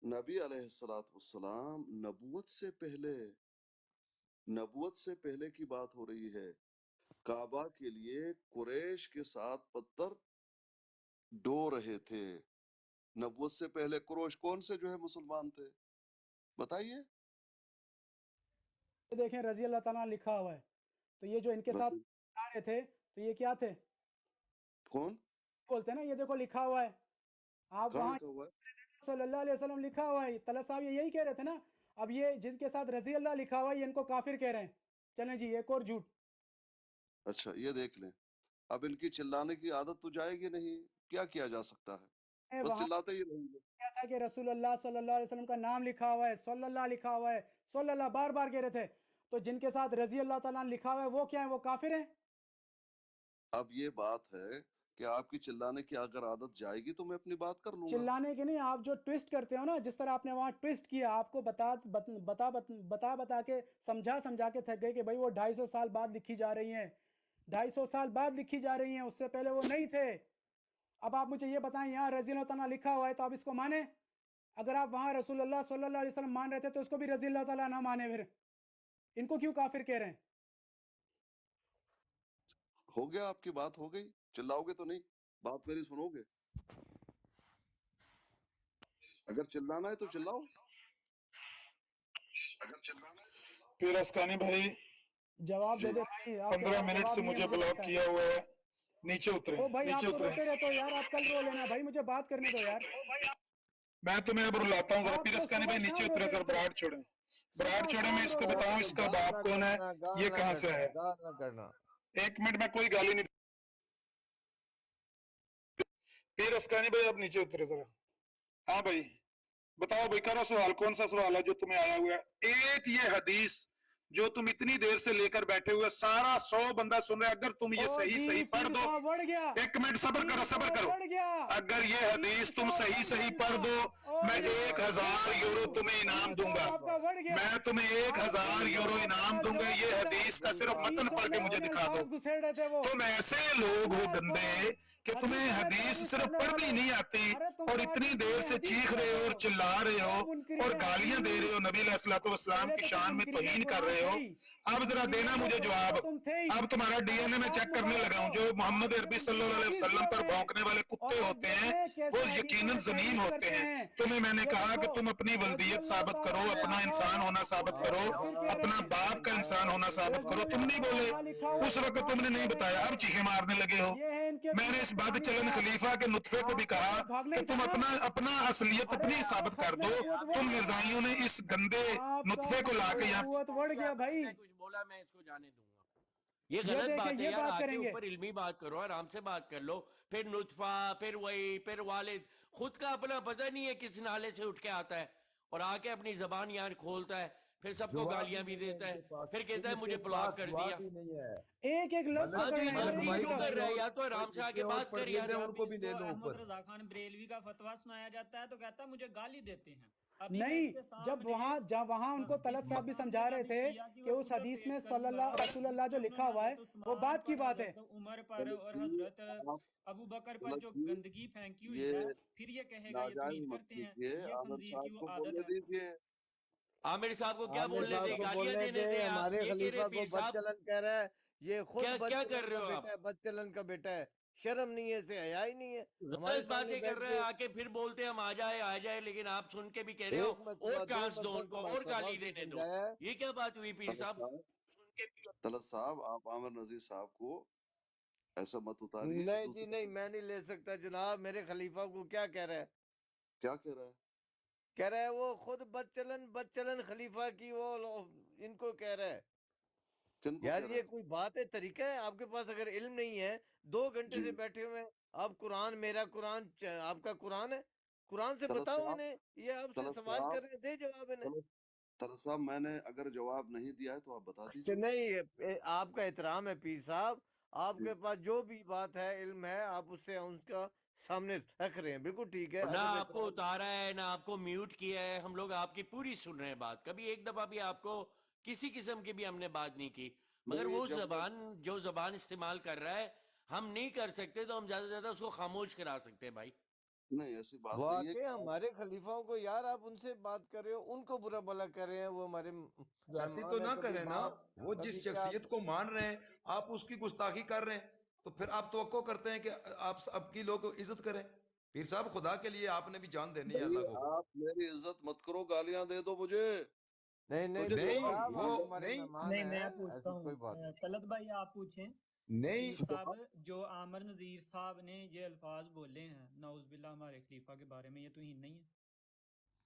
نبی علیہ السلام نبوت سے پہلے کی بات ہو رہی ہے. کعبہ کے لیے قریش کے ساتھ پتھر ڈو رہے تھے. نبوت سے پہلے قریش کون سے جو ہے مسلمان تھے بتائیے؟ دیکھیں رضی اللہ تعالیٰ لکھا ہوا ہے، تو یہ جو ان کے ساتھ آ رہے تھے تو یہ کیا تھے؟ کون بولتے ہیں نا یہ دیکھو لکھا ہوا ہے، آپ کہاں وہاں لکھا ہوا ہے؟ صلی اللہ علیہ وسلم لکھا ہوا ہے. طلعت صاحب یہ یہی کہہ رہے تھے نا. اب یہ جن کے ساتھ رضی اللہ لکھا ہوا ہے یہ ان کو کافر کہہ رہے ہیں. چلیں جی ایک اور جھوٹ. اچھا یہ دیکھ لیں، اب ان کی چلانے کی عادت تو جائے گی نہیں، کیا کیا جا سکتا ہے؟ بس وہاں چلاتے ہی رہیں گے. کیا تھا کہ رسول اللہ صلی اللہ علیہ وسلم کا نام لکھا ہوا ہے، صلی اللہ لکھا ہوا ہے، صلی اللہ بار بار کہہ رہے تھے. تو جن کے ساتھ رضی اللہ تعالیٰ لکھا ہوا ہے وہ کیا ہیں؟ وہ کافر ہیں. اب یہ بات ہے کہ آپ کی چلانے کی اگر عادت جائے گی تو میں اپنی بات کر لوں گا. چلانے کے نہیں، آپ جو ٹویسٹ کرتے ہو نا، جس طرح آپ نے وہاں ٹویسٹ کیا، آپ کو بتا کے سمجھا کے تھک گئے کہ بھائی وہ 250 سال بعد لکھی جا رہی ہیں، 250 سال بعد لکھی جا رہی ہیں، اس سے پہلے وہ نہیں تھے. اب آپ مجھے یہ بتائیں یہاں رضی اللہ تعالیٰ لکھا ہوا ہے تو آپ اس کو مانیں؟ اگر آپ وہاں رسول اللہ صلی اللہ علیہ وسلم مان رہے تھے تو اس کو بھی رضی اللہ تعالیٰ نہ مانے، پھر ان کو کیوں کافر کہہ رہے ہیں؟ ہو گیا، آپ کی بات ہو گئی. چلاؤ گے تو نہیں؟ بات میری سنو گے؟ اگر چلانا ہے تو چلاؤ. پھر اسکانی بھائی جواب دے دے بھائی. آپ کے 15 پاس منٹ جواب سے نہیں ہے مجھے مجھے بلاک پتا ہے. کیا ہوا ہے. نیچے اترے، او بھائی نیچے آپ تو اترے. روتے رہتے ہو یار، آپ کل رو لینا بھائی، مجھے بات کرنے دو یار. میں تمہیں اب رلاتا ہوں ذرا. آپ پھر تو اسکانی صبح بھائی نیچے شام اترے روتے ذرا. رہتے ہو، براڈ چھوڑیں، براڈ صبح چھوڑیں. میں شام اس کو روتے بتاؤں رہتے اس ہو. کا باپ کون ہے، یہ کہاں سے ہے. گال نہ کرنا. ایک منٹ میں کوئی گالی نہیں. پھر اسکانی بھائی آپ نیچے اترے ذرا. ہاں بھائی بتاؤ بھائی، کرو سوال. کون سا سوال ہے جو تمہیں آیا ہوا ہے؟ ایک یہ حدیث جو تم اتنی دیر سے لے کر بیٹھے ہوئے، سارا 100 بندہ سن رہے. اگر تم یہ او صحیح جی صحیح پڑھ پیر دو، صاحب بڑھ گیا، ایک منٹ صبر کرو، پیر صبر صاحب کرو. بڑھ گیا، اگر یہ پیر حدیث تم صاحب صحیح بڑھ گیا صحیح ان پڑھ کا. دو، میں اور 1000 یورو تمہیں انعام پیر دوں گا. صاحب آپ کا بڑھ گیا. میں تمہیں آپ 1000 پیر یورو صاحب انعام کا دوں گا. جواب یہ نہیں تھا. حدیث کا صرف متن حدیث پڑھ کے میں مجھے اپنے دکھا دو. الفاظ گھسیڑ رہے تھے وہ. تم ایسے لوگ ہو سنو گندے کہ تمہیں حدیث میں تو حدیث حدیث صرف پڑھنے پڑھنی والے. نہیں آتی ارے تم اور کیا اتنی منکرین دیر سے حدیث چیخ کہلاتے رہے ہو اور ہو؟ چلا رہے ہو او اور منکرین گالیاں دے رہے حدیث. ہو. نبی علیہ الصلوۃ والسلام پہلے کی تو تم شان میں منکرین توہین کر قرآن رہے تھے ہو. ہی، اب ذرا دینا منکرین مجھے قرآن جواب. تو تم تھے ہی. اب تمہارا ڈی این اے میں اب آپ چیک کرنے مبارک لگا ہوں. ہو، جو محمد آپ عربی ان صلی کی اللہ علیہ حدیث وسلم کیے پر ہوئے ہیں بھونکنے والے اور کتے آپ ہوتے دیکھ ہیں، لیں وہ کیسے حدیثوں یقیناً میں زمین تحریف ہوتے کرتے ہیں. ہیں. تمہیں میں نے یہ کہا کہ دیکھو تم اپنی رضی ولدیت اللہ ثابت تعالیٰ کرو، عنہ اپنا لکھا ہوا انسان ہے، ہونا ثابت یہ کرو، کافر کہہ رہے اپنا ہیں. باپ کا انسان ہونا ثابت رضی کرو. اللہ تم نہیں تعالیٰ بولے. عنہ لکھا ہوا ہے، اس یہ وقت تم کافر نے نہیں کہہ رہے بتایا، ہیں. اب چیخے مارنے لگے ہو. یہ ہے ان کے میں نے پیچھے اس بد قرآنی چلن بات. خلیفہ کے نطفے کو بھی آپ کو کہا تو بھاگنا کہ ہی تھا تم نا. اپنا اصلیت ارے اپنی آپ کا ثابت کر ختم دو. نبوت بڑھ تم گیا، مرزائیوں نے اس گندے آپ کا نطفے کو لا ختم کے یہاں. نبوت بڑھ گیا صاحب اس بھائی. نے کچھ بولا، میں اس کو جانے دوں گا. یہ یہ غلط دیکھیں بات ہے یہ یار. بات آ کے کریں گے. اوپر علمی بات کرو، آرام سے بات کر لو. پھر نطفہ، پھر وہی، پھر والد. خود کا اپنا پتہ نہیں ہے کس نالے سے اٹھ کے آتا ہے اور آ کے اپنی زبان یار کھولتا ہے. پھر سب کو جواب گالیاں ہی بھی نہیں ہے ان دیتا ہے. کے پاس. پھر کہتا ہے ان مجھے کے بلاک پاس کر دیا. جواب ہی نہیں ہے. ایک ایک لفظ ملک ہاں تو پکڑ یار رہے کیوں بھائی کیوں کچھ کر رہے ہیں اور یار؟ تو آرام سے آ کچھ کے اور بات پڑھ کر یار. لیتے ہیں، ان جب کو اس بھی کو لے لو احمد اوپر. رضا خان بریلوی کا فتویٰ سنایا جاتا ہے تو کہتا ہے مجھے گالی دیتے ہیں. ابھی میں اس نہیں. کے جب سامنے وہاں ان کو اس طلعت کے صاحب بھی سامنے سمجھا میں رہے ابھی تھے شیعہ کی کہ وہ اس کتب حدیث پیش میں کروں گا رسول اللہ جس جو میں انہوں لکھا نے ہوا ہے حضرت وہ عثمان بات کی پر، بات ہے. حضرت عمر پر طلعت اور جی، حضرت آپ ابو بکر پر طلعت جو جی، گندگی پھینکی ہوئی یہ ہے، پھر یہ کہے گا یہ ناجائز توہین مت کرتے ہیں. کیجیے. یہ عامر خنزیر کی صاحب وہ کو عادت بولنے ہے. دیجیے. عامر صاحب کو کیا عامر بولنے صاحب دے؟ کو گالیاں بولنے دینے دے. دے آپ. ہمارے یہ کہہ رہے خلیفہ کو پیر بد صاحب چلن کہہ رہا ہے. یہ خود بد کیا کر چلن رہے کا ہو آپ؟ بیٹا ہے، بد چلن کا بیٹا ہے. شرم نہیں ہے، اسے حیا ہی نہیں ہے. ہمارے غلط سامنے باتیں کر بیٹھ رہے ہیں. کے آ کے پھر بولتے ہیں ہم آ جائے لیکن آپ سن کے بھی کہہ رہے ہو ایک اور مرتبہ، دو چانس دو ان کو مرتبہ اور مرتبہ گالی اسے دینے دو. سمجھایا ہے. یہ کیا بات ہوئی پیر طلعت صاحب؟ صاحب، طلعت صاحب، آپ عامر نذیر صاحب کو ایسا مت اتاریے. نہیں جی دوسرے نہیں، میں نہیں لے سکتا جناب. میرے خلیفہ کو کیا کہہ رہا ہے؟ کیا کہہ رہا ہے؟ کہہ رہا ہے وہ خود بد چلن خلیفہ کی وہ ان کو کہہ رہا ہے. کن کو یار کہہ رہا یہ ہے؟ کوئی بات ہے؟ طریقہ ہے؟ آپ کے پاس اگر علم نہیں ہے، 2 گھنٹے جی سے بیٹھے ہوئے ہیں آپ. قرآن میرا قرآن آپ کا قرآن ہے. قرآن سے طلعت بتاؤ صاحب، انہیں. یہ آپ سے طلعت سوال صاحب، کر رہے ہیں، دے جواب انہیں. طلعت صاحب میں نے اگر جواب نہیں دیا ہے تو آپ بتا سے دیجیے. نہیں، آپ کا احترام ہے پیر صاحب، آپ کے پاس جو بھی بات ہے، علم ہے، آپ اس سے ان کا سامنے رکھ رہے ہیں، بالکل ٹھیک ہے. نہ ادب آپ کو احترام. اتارا ہے نہ آپ کو میوٹ کیا ہے، ہم لوگ آپ کی پوری سن رہے ہیں بات، کبھی ایک دفعہ بھی آپ کو کسی قسم کی بھی ہم نے بات نہیں کی، مگر نہیں وہ جب میں زبان جو زبان استعمال کر رہا ہے ہم نہیں کر سکتے، تو ہم زیادہ سے زیادہ اس کو خاموش کرا سکتے ہیں بھائی. نہیں ایسی بات وہ نہیں ہے آتے کہ ہمارے خلیفاؤں کو یار، آپ ان سے بات کر رہے ہو، ان کو برا بھلا کر رہے ہیں، وہ ہمارے جاتی مہمان تو ہیں، نہ کبھی کریں نا، باپ، وہ کبھی جس کیا. شخصیت کو مان رہے ہیں آپ اس کی گستاخی کر رہے ہیں، تو پھر آپ توقع کرتے ہیں کہ آپ اب کی لوگ عزت کریں. پیر صاحب خدا کے لیے آپ نے بھی جان دینی ہے بھائی اللہ کو. آپ میری عزت مت کرو، گالیاں دے دو مجھے. نہیں نہیں تجھے پیر نہیں جواب صاحب، دوں آپ وہ ہمارے نہیں مہمان نہیں، میں ہیں، پوچھتا ایسی کوئی ہوں، بات نہیں. طلعت بھائی آپ پوچھیں. نہیں پیر صاحب، جو عامر نذیر صاحب نے یہ الفاظ بولے ہیں نعوذ باللہ ہمارے خلیفہ کے بارے میں، یہ توہین نہیں ہے؟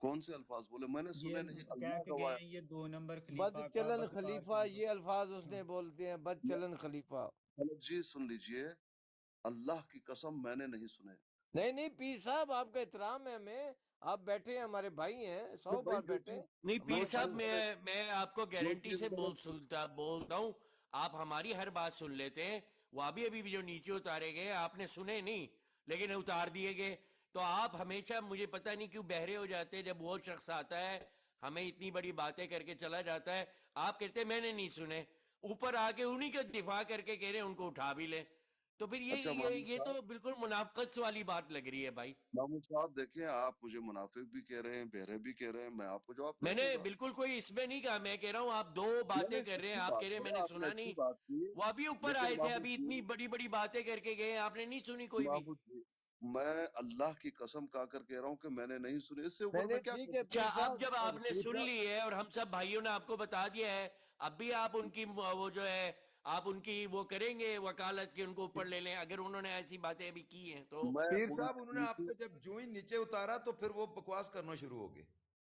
کون سے الفاظ بولے؟ میں نے یہ سنے نہیں. کہہ اللہ کے گئے گواہ ہیں یہ 2 نمبر بد خلیفہ کا چلن بدکار خلیفہ، خلیفہ. یہ الفاظ اس ہاں. نے بولتے ہیں، بد ہے. چلن خلیفہ. طلعت جی سن لیجئے، اللہ کی قسم میں نے نہیں سنے. نہیں نہیں پیر صاحب، آپ کا احترام ہے ہمیں، آپ بیٹھے ہیں، ہمارے بھائی ہیں، کہ 100 بھائی بار جو بیٹھے. چیز نہیں پیر جو ہمارے صاحب، چیز بھائی. غلط میں آپ کو جو گارنٹی چیز سے غلط بولتا ہوں، آپ ہماری ہر بات سن لیتے ہیں، وہ ابھی بھی جو نیچے اتارے گئے آپ نے سنے نہیں لیکن اتار دیے گئے، تو آپ ہمیشہ مجھے پتہ نہیں کیوں بہرے ہو جاتے ہیں جب وہ شخص آتا ہے ہمیں اتنی بڑی باتیں کر کے چلا جاتا ہے، آپ کہتے ہیں میں نے نہیں سنے، اوپر آ کے انہی کا دفاع کر کے کہہ رہے ہیں ان کو اٹھا بھی لیں، تو پھر اچھا محمود یہ صاحب، تو بالکل منافقت والی بات لگ رہی ہے بھائی. محمود صاحب دیکھیں، آپ مجھے منافق بھی کہہ رہے ہیں، بہرے بھی کہہ رہے ہیں، میں آپ کو جواب میں نہیں نے دوں گا. بالکل کوئی اس میں نہیں کہا، میں کہہ رہا ہوں آپ 2 نہیں باتیں نہیں کر رہے ہیں، اچھی آپ کہہ بات رہے ہیں میں ہے، نے آپ نے سنا اچھی نہیں، بات کی. وہ ابھی اوپر لیکن آئے تھے، محمود ابھی جی، اتنی بڑی بڑی باتیں کر کے گئے، آپ نے نہیں سنی کوئی بھی. محمود جی، میں اللہ کی قسم کھا کر کہہ رہا ہوں کہ میں نے نہیں سنی. اس سے نہیں اوپر میں نہیں کیا ٹھیک کر ہے سکتا اچھا، پیر اب جب صاحب. آپ نے پیر سن صاحب لی ہے اور ہم سب بھائیوں نے آپ کو بتا دیا ہے، اب بھی آپ ان کی وہ جو ہے آپ ان کی وہ کریں گے وکالت کے ان کو اوپر لے لیں، اگر انہوں نے ایسی باتیں ابھی کی ہیں تو. ہوں؟ میں پیر ان صاحب انہوں نے ان آپ کی کو جب جو ہی نیچے اتارا تو پھر وہ بکواس کرنا شروع ہو گئے.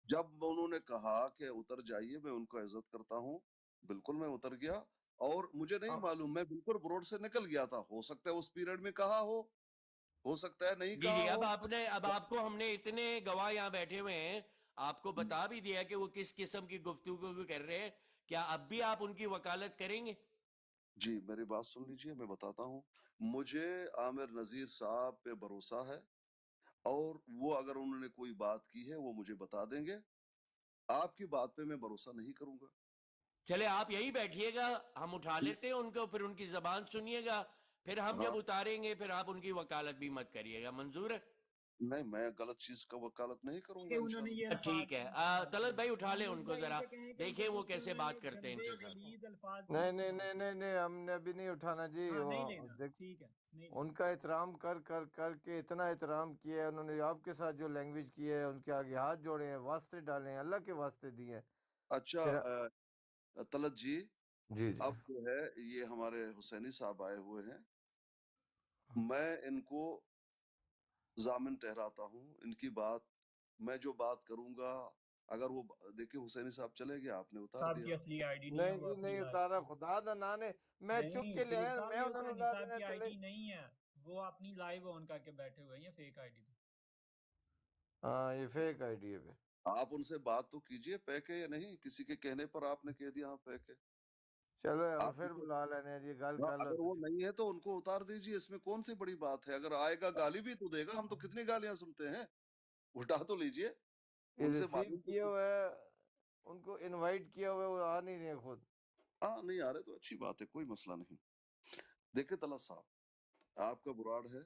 جب انہوں نے کہا کہ اتر جائیے، میں ان کو عزت کرتا ہوں، بالکل میں اتر گیا. اور مجھے نہیں معلوم، میں بالکل بروڈ سے نکل گیا تھا. ہو سکتا ہے اس پیریڈ میں کہا ہو سکتا ہے نہیں جی کہا جی، ہو. اب آپ کو ہم نے اتنے گواہ یہاں بیٹھے ہوئے ہیں، آپ کو بتا بھی دیا کہ وہ کس قسم کی گفتگو کر رہے ہیں، کیا اب بھی آپ ان کی وکالت کریں گے؟ جی میری بات سن لیجئے، میں بتاتا ہوں. مجھے عامر نذیر صاحب پہ بھروسہ ہے، اور وہ اگر انہوں نے کوئی بات کی ہے وہ مجھے بتا دیں گے. آپ کی بات پہ میں بھروسہ نہیں کروں گا. چلے آپ یہی بیٹھیے گا، ہم اٹھا لیتے ہیں ان کو، پھر ان کی زبان سنیے گا، پھر ہم ہاں جب اتاریں گے پھر آپ ان کی وکالت بھی مت کریے گا، منظور ہے؟ نہیں، میں غلط چیز کا وکالت نہیں کروں کہ گا انہوں نے انشاءاللہ. یہ الفاظ ٹھیک ہے، استعمال طلعت کیے. بھائی اٹھا لیں ان محمود کو بھائی ذرا، سے کہیں کہ دیکھیں وہ کیسے انہوں نے بات کرتے ہیں ان گندے کے ساتھ. غلیظ الفاظ کیوں نہیں نہیں استعمال نہیں کیے؟ نہیں نہیں، ہم نے ابھی نہیں اٹھانا جی. ہاں، نہیں لینا، ٹھیک ہے، نہیں لینا. ان کا احترام کر کر کر کے اتنا احترام کیا ہے انہوں نے، آپ کے ساتھ جو لینگویج کی ہے، ان کے آگے ہاتھ جوڑے ہیں، واسطے ڈالے ہیں، اللہ کے واسطے دیے ہیں. اچھا پھر طلعت جی، جی جی اب جو ہے یہ ہمارے حسینی صاحب آئے ہوئے ہیں، میں ان کو ضامن ٹھہراتا ہوں. ان کی بات، میں جو بات کروں گا، اگر وہ دیکھیں حسینی صاحب چلے گئے، آپ نے اتار صاحب دیا. کی اصلی آئی ڈی نہیں ہے، نہیں وہ جی اپنی نہیں لائف اتارا، میں. خدا دا نانے میں چپ نہیں کے لے پیر آیا، صاحب، میں یہ انہوں نے حسینی لا صاحب دینا کی آئی چلے. ڈی نہیں ہے، وہ اپنی لائیو آن کر کے بیٹھے ہوئے ہیں، یہ فیک آئی ڈی تھی. ہاں یہ فیک آئی ڈی ہے. آپ ان سے بات تو کیجئے، پیک ہے یا نہیں. کسی کے کہنے پر آپ نے کہہ دیا ہاں پیک ہے. چلو ہم آپ پھر بلا لینے ہیں جی، گل ہاں، کر لو اگر تو. وہ نہیں ہے تو ان کو اتار دیجیے. اس میں کون سی بڑی بات ہے؟ اگر آئے گا گالی بھی تو دے گا. ہم تو کتنی گالیاں سنتے ہیں. اٹھا تو لیجیے. ان سے ریسیو معلوم کیا ہوا ہے، ان کو انوائٹ کیا ہوا ہے، وہ آ نہیں رہے خود. ہاں نہیں آ رہے تو اچھی بات ہے، کوئی مسئلہ نہیں. دیکھیں طلعت صاحب، آپ کا براڈ ہے،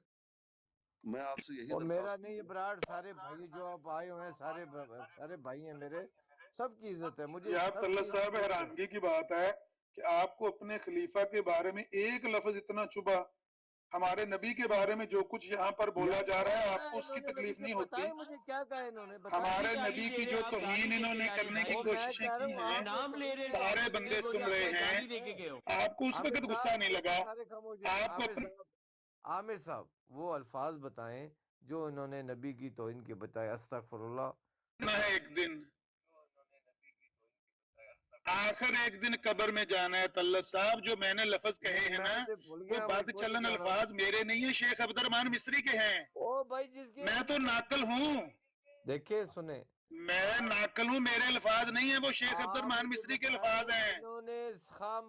میں آپ سے یہی اور میرا درخواست نہیں، یہ کروں گا. براڑ سارے بھائی جو آپ آئے ہوئے ہیں، سارے بھائی ہیں میرے، سب کی عزت ہے مجھے، یار سب طلعت کی صاحب، عزت ہے. حیرانگی کی بات ہے کہ آپ کو اپنے خلیفہ کے بارے میں ایک لفظ اتنا چبھا، ہمارے نبی کے بارے میں جو کچھ یہاں پر بولا یار جا کیا رہا ہے کہا آپ ہے کو اس انہوں کی نے نبی تکلیف کے؟ نہیں ہوتی. بتائیں مجھے کیا کہا ہے انہوں نے، بتائیں. کیسی ہمارے گالی نبی دے کی رہے جو ہیں آپ؟ گالی توہین دے انہوں کے نے جا رہے ہیں کرنے کی بھائی، وہ میں کوششیں کہہ رہا کی ہوں ہیں، آپ نے نام لے رہے ہیں توہین آپ سارے اتنے بندے بڑے، سن آپ رہے کیا ہیں. گالی دے کے گئے ہو؟ آپ کو اس عامر وقت غصہ صاحب نہیں ایک لگا. سارے خاموش ہیں. آپ کو عامر صاحب وہ الفاظ بتائیں جو انہوں نے نبی کی توہین کے بتائے. استغفر اللہ. اپنا ہے ایک دن، آخر ایک دن قبر میں جانا ہے. طلعت صاحب جو میں نے لفظ کہے نہیں ہیں میں نا، تو بھول وہ گیا، میں بد کوئی نہیں چلن جا رہا. الفاظ میرے نہیں ہیں، شیخ عبد الرحمان مصری کے ہیں. او بھائی جس کے میں تو ناقل ہوں. دیکھیں سنیں، میں ناقل ہوں، میرے الفاظ نہیں ہیں، وہ شیخ عبد الرحمان مصری کے الفاظ ہیں.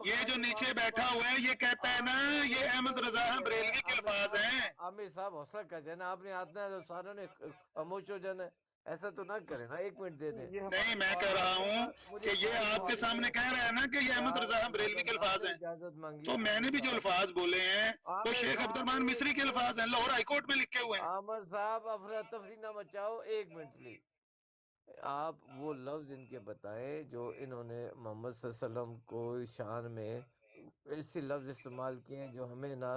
یہ جو نیچے بیٹھا ہوا ہے یہ کہتا ہے نا یہ احمد رضا بریلوی کے الفاظ ہیں. عامر صاحب حوصلہ کر جانا، آپ نے آنا ہے ساروں نے خاموش ہو جانا ہے، ایسا تو نہ کریں نا، 1 منٹ دے دیں. نہیں میں کہہ رہا ہوں کہ یہ آپ کے سامنے کہہ رہا ہے نا کہ یہ احمد رضا بریلوی کے الفاظ ہیں، اجازت مانگی. تو میں نے بھی جو الفاظ بولے ہیں وہ شیخ عبد الرحمان مصری کے الفاظ ہیں، لاہور ہائی کورٹ میں لکھے ہوئے ہیں. عامر صاحب افراتفری نہ مچاؤ، 1 منٹ پلیز. آپ وہ لفظ ان کے بتائیں جو انہوں نے محمد صلی اللہ علیہ وسلم کو شان میں ایسے لفظ استعمال کیے ہیں جو ہمیں نہ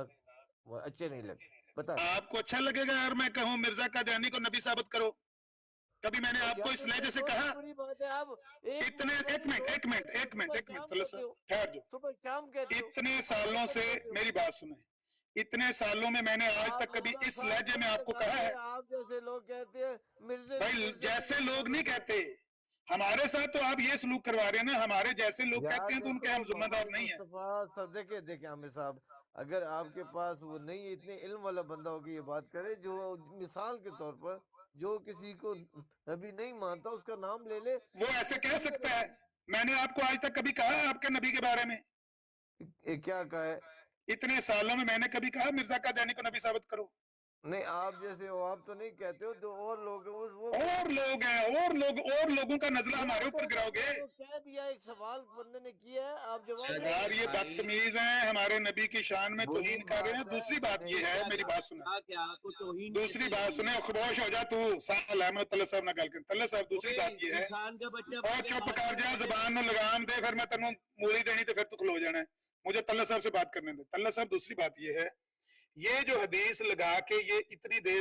اچھے نہیں لگتے. بتا آپ کو اچھا لگے گا اگر میں کہوں مرزا قادیانی کو نبی ثابت کرو؟ کبھی میں نے آپ کو اس لہجے سے کہا؟ بڑی بات ہے. آپ اتنے ایک منٹ طلعت صاحب ٹھہر جو. صبح شام کہتے ہو. اتنے سالوں سے میری بات سنیں، اتنے سالوں میں میں نے آج تک کبھی اس لہجے میں آپ کو کہا ہے؟ آپ جیسے لوگ کہتے ہیں مرزے بھائی جیسے لوگ نہیں کہتے، ہمارے ساتھ تو آپ یہ سلوک کروا رہے ہیں نا، ہمارے جیسے لوگ کہتے ہیں تو ان کے ہم ذمہ دار نہیں ہیں. دیکھیں عامر صاحب، اگر آپ کے پاس وہ نہیں اتنے علم والا بندہ ہوگی یہ بات کرے، جو مثال کے طور پر جو کسی کو نبی نہیں مانتا اس کا نام لے لے. وہ ایسے کہہ سکتا ہے؟ میں نے آپ کو آج تک کبھی کہا ہے آپ کے نبی کے بارے میں؟ کیا کہا ہے؟ اتنے سالوں میں نے کبھی کہا مرزا قادیانی کو نبی ثابت کرو؟ نہیں، آپ جیسے ہو آپ تو نہیں کہتے ہو، جو اور لوگ ہیں وہ اور لوگ ہیں، اور لوگوں کا نزلہ ہمارے اوپر گراؤ گے؟ کہہ دیا، ایک سوال بندے نے کیا ہے، آپ جواب یار یہ بدتمیز ہیں، ہمارے نبی کی شان میں توہین کر رہے ہیں. دوسری بات یہ ہے، میری بات سنیں، دوسری بات سنیں، خاموش ہو جا تو. سال ہے میں طلعت صاحب نہ گل کر. طلعت صاحب دوسری بات یہ ہے، اور چپ کر جا، زبان نو لگام دے، پھر میں تینوں مولی دینی تو پھر تو کھلو جانا ہے. مجھے طلعت صاحب سے بات کرنے دے. طلعت صاحب دوسری بات یہ ہے، یہ جو حدیث لگا کے یہ اتنی دیر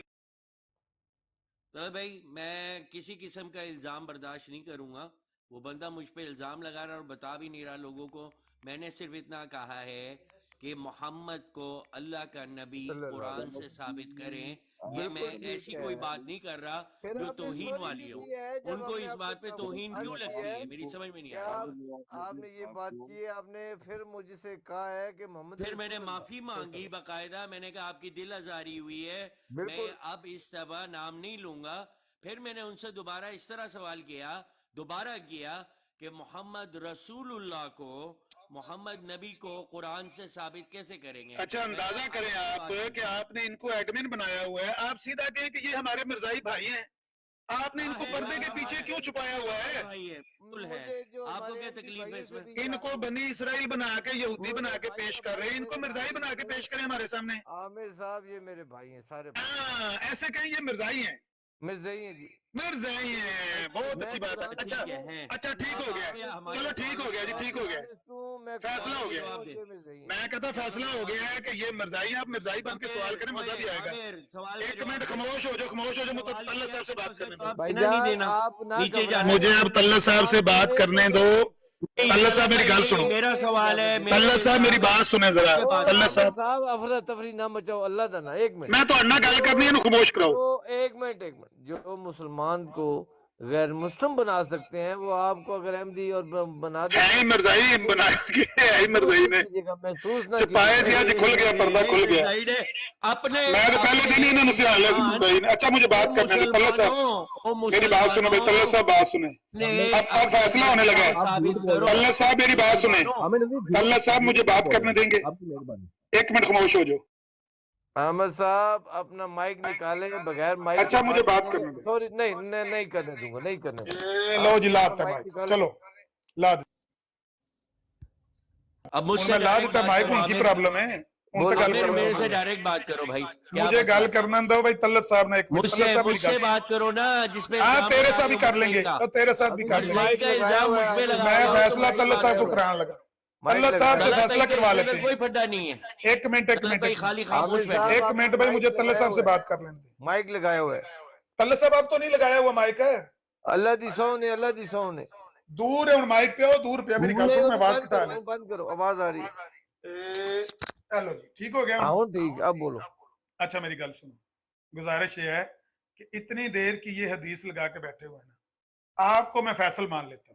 تو بھائی میں کسی قسم کا الزام برداشت نہیں کروں گا. وہ بندہ مجھ پہ الزام لگا رہا اور بتا بھی نہیں رہا لوگوں کو. میں نے صرف اتنا کہا ہے کہ محمد کو اللہ کا نبی قرآن سے ثابت کریں. یہ میں ایسی کوئی بات نہیں کر رہا جو توہین والی ہو. ان کو اس بات پہ توہین کیوں لگتی ہے میری سمجھ میں نہیں آ رہا. آپ نے یہ بات کی ہے، آپ نے پھر مجھ سے کہا ہے کہ محمد پھر میں نے معافی مانگی باقاعدہ. میں نے کہا آپ کی دل آزاری ہوئی ہے، میں اب اس طرح نام نہیں لوں گا. پھر میں نے ان سے دوبارہ اس طرح سوال کیا کہ محمد رسول اللہ کو، محمد نبی کو قرآن سے ثابت کیسے کریں گے؟ اچھا اندازہ کریں آپ کہ آپ نے ان کو ایڈمن بنایا ہوا ہے، آپ سیدھا کہیں کہ یہ ہمارے مرزائی بھائی ہیں. آپ نے ان کو پردے کے پیچھے کیوں چھپایا ہوا ہے؟ آپ کو کیا تکلیف ہے اس میں؟ ان کو بنی اسرائیل بنا کے، یہودی بنا کے پیش کر رہے ہیں، ان کو مرزائی بنا کے پیش کریں ہمارے سامنے. عامر صاحب یہ میرے بھائی ہیں سارے. ہاں ایسے کہیں یہ مرزائی ہیں. مرزائی ہیں جی، مرزائی ہیں، بہت اچھی بات ہے. اچھا ٹھیک ہو گیا، چلو ٹھیک ہو گیا جی، ٹھیک ہو گیا، فیصلہ ہو گیا. میں کہتا فیصلہ ہو گیا ہے کہ یہ مرزائی ہیں. آپ مرزائی بن کے سوال کریں، مزہ بھی آئے گا. 1 منٹ خاموش ہو جاؤ، مجھے طلعت صاحب سے بات کرنے دو. مجھے اب طلعت صاحب سے بات کرنے دو. طلعت صاحب میری گل سنو. میرا سوال ہے، طلعت صاحب میری بات سنیں ذرا. طلعت صاحب افراتفری نہ مچاؤ اللہ دا نا. 1 منٹ میں تو انا گل کرنی ہے، خاموش کراؤ. 1 منٹ. جو مسلمان کو غیر مسلم بنا سکتے ہیں وہ آپ کو اگر احمدی اور بنا دیں. ہے ہی مرزائی بنا کے، ہے ہی مرزائی نے محسوس نہ چھپائے سے آج کھل گیا، پردہ کھل گیا. میں تو پہلے دن ہی انہوں نے سیال ہے مرزائی نے. اچھا مجھے بات کرنے دیں. طلعت صاحب میری بات سنیں بھائی. طلعت صاحب بات سنیں، اب فیصلہ ہونے لگا ہے. طلعت صاحب میری بات سنیں. طلعت صاحب مجھے بات کرنے دیں گے؟ 1 منٹ خاموش ہو جاؤ. احمد صاحب اپنا مائک نکالے بغیر مائک. اچھا مجھے بات کرنے دیں. سوری نہیں کرنے دوں گا، نہیں کرنے دوں گا. لو جی لا دیتا مائک، چلو لا دیتا. اب مجھ ان سے میں لا دیتا مائک، ان کی پرابلم ہے. ان پہ گل میرے کرنا سے ڈائریکٹ بات کرو بھائی. مجھے گل کرنا دو بھائی. طلعت صاحب نے 1 منٹ. مجھ سے بات کرو نا، جس پہ ہاں تیرے ساتھ بھی کر لیں گے، اور تیرے ساتھ بھی کر لیں گے. کا الزام مجھ پہ لگا. میں فیصلہ طلعت صاحب کو کرانے لگا. طلعت صاحب سے فیصلہ کروا لیتے ہیں. کوئی پھڈا نہیں ہے. 1 منٹ 1 منٹ خالی خاموش بیٹھے. 1 منٹ بھائی، مجھے طلعت صاحب سے بات کر لینے دیں. مائک لگایا ہوا ہے. طلعت صاحب آپ تو نہیں لگایا ہوا مائک ہے. اللہ دی سو نے دور ہے مائک پہ ہو، دور پہ. میری گل سن، میں آواز کٹا لیں. بند کرو، آواز آ رہی ہے. چلو جی ٹھیک ہو گیا. ہاں ٹھیک، اب بولو. اچھا میری گل سنو. گزارش یہ ہے کہ اتنی دیر کی یہ حدیث لگا کے بیٹھے ہوئے نا، آپ کو میں فیصل مان لیتا ہوں.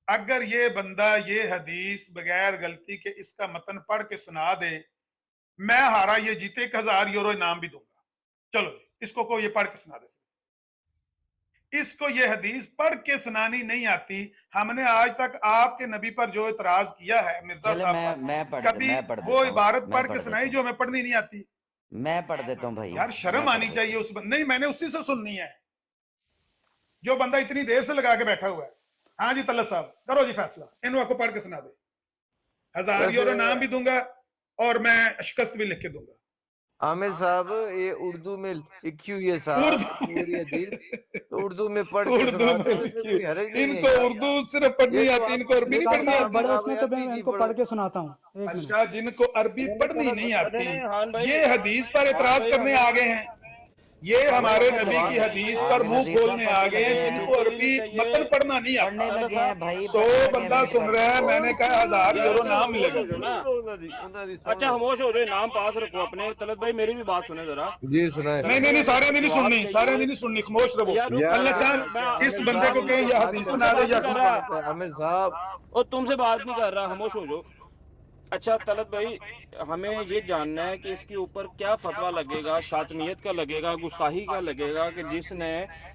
اگر یہ بندہ یہ حدیث بغیر غلطی کے اس کا متن پڑھ کے سنا دے، میں ہارا یہ جیتے 1000 یورو انعام بھی دوں گا. چلو جی اس کو یہ پڑھ کے سنا دے. इसको ये हदीस पढ़ के सुनानी नहीं आती। हमने आज तक आपके नबी पर जो इतराज किया है मिर्जा चले साहब मैं पर, पढ़ कभी मैं पढ़ वो देता हूँ, इबारत मैं पढ़ के पढ़ सुनाई देता जो हमें पढ़नी नहीं आती। हूँ, मैं पढ़ देता हूँ भाई, यार मैं शर्म पढ़ आनी देता चाहिए उस नहीं, मैंने उसी से सुननी है जो बंदा इतनी देर से लगा के बैठा हुआ है। हाँ जी तल्ला साहब करो जी फैसला, इन को पढ़ के सुना दे। 1000 यूरो नाम भी दूंगा और मैं शिकस्त भी लिख के दूंगा। आमिर साहब ये उर्दू में लिखी हुई है साहब उर्दू पूरी हदीस, तो उर्दू में पढ़ के उर्दू सुना में दो, इसमें लिखी, कोई हरज नहीं है इनको यार। उर्दू सिर्फ पढ़नी ये तो आती, आप इनको अरबी नहीं देखो पढ़नी ना, आती। बड़े आप उसमें तो अरबी मैं जी इनको पढ़ो। पढ़ के सुनाता हूँ, एक मिनट। अच्छा जिनको अरबी पढ़नी नहीं आती हान भाई, ये हदीस पर एतराज भाई, करने आ गए हैं, ये हमारे नबी की हदीस पर मुंह खोलने आ गए हैं जिनको अरबी मतन पढ़ना नहीं पढ़ने आता। लगे हैं भाई, 100 पढ़ने लगे बंदा हैं सुन रहा है, मैंने कहा 1000 यूरो अच्छा, नाम मिलेगा। खामोश हो जाओ ना। अच्छा खामोश हो जाओ, नाम पास रखो अपने। तलत भाई मेरी भी बात सुने जरा। जी सुनाए। नहीं सारे दिन नहीं सुननी, सारे दिन नहीं सुननी, खामोश रहो। यार, रुक अल्लाह यार, साहब मैं- इस बंदे को कहें या हदीस सुना दे या आमिर साहब और तुमसे बात नहीं कर रहा, खामोश हो जाओ। अच्छा तलत भाई, हमें ये जानना है कि इसके ऊपर क्या फतवा लगेगा, शातमियत का लगेगा, गुस्ताही का लगेगा कि जिसने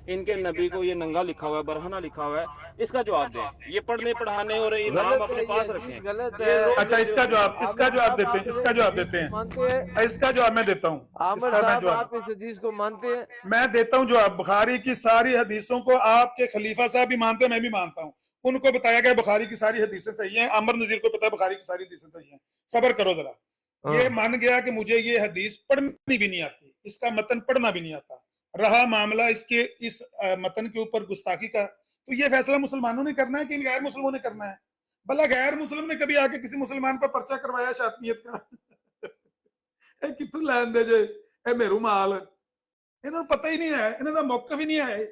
इनके नबी को ये नंगा लिखा हुआ है, बरहना लिखा हुआ है, इसका जवाब दें। ये पढ़ने पढ़ाने और ये नाम अपने पास रखें। गलत ये है। लोग- अच्छा इसका जवाब देते हैं, इसका जवाब देते हैं, मानते हैं इसका जवाब मैं देता हूँ, आमिर इसका मैं साहब, जवाब आप इस हदीस को मानते हैं? मैं देता हूँ जवाब। बुखारी की सारी हदीसों को आपके खलीफा साहब भी मानते हैं, मैं भी मानता हूँ। उनको बताया गया बुखारी की सारी हदीसें सही हैं, अमर नजीर को पता है बुखारी की सारी हदीसें सही हैं। सबर करो जरा। ये मान गया कि मुझे ये हदीस पढ़नी भी नहीं आती, इसका मतन पढ़ना भी नहीं आता। रहा मामला इसके इस मतन के ऊपर गुस्ताखी का, तो ये फैसला मुसलमानों ने करना है कि इन गैर मुसलमानों ने करना है। भला गैर मुस्लिम ने कभी आके किसी मुसलमान पर पर्चा करवाया शातमियत का? कितों लैन दे जे ए मेरू माल, इन्होंने पता ही नहीं है, इन्हों का मौका भी नहीं है।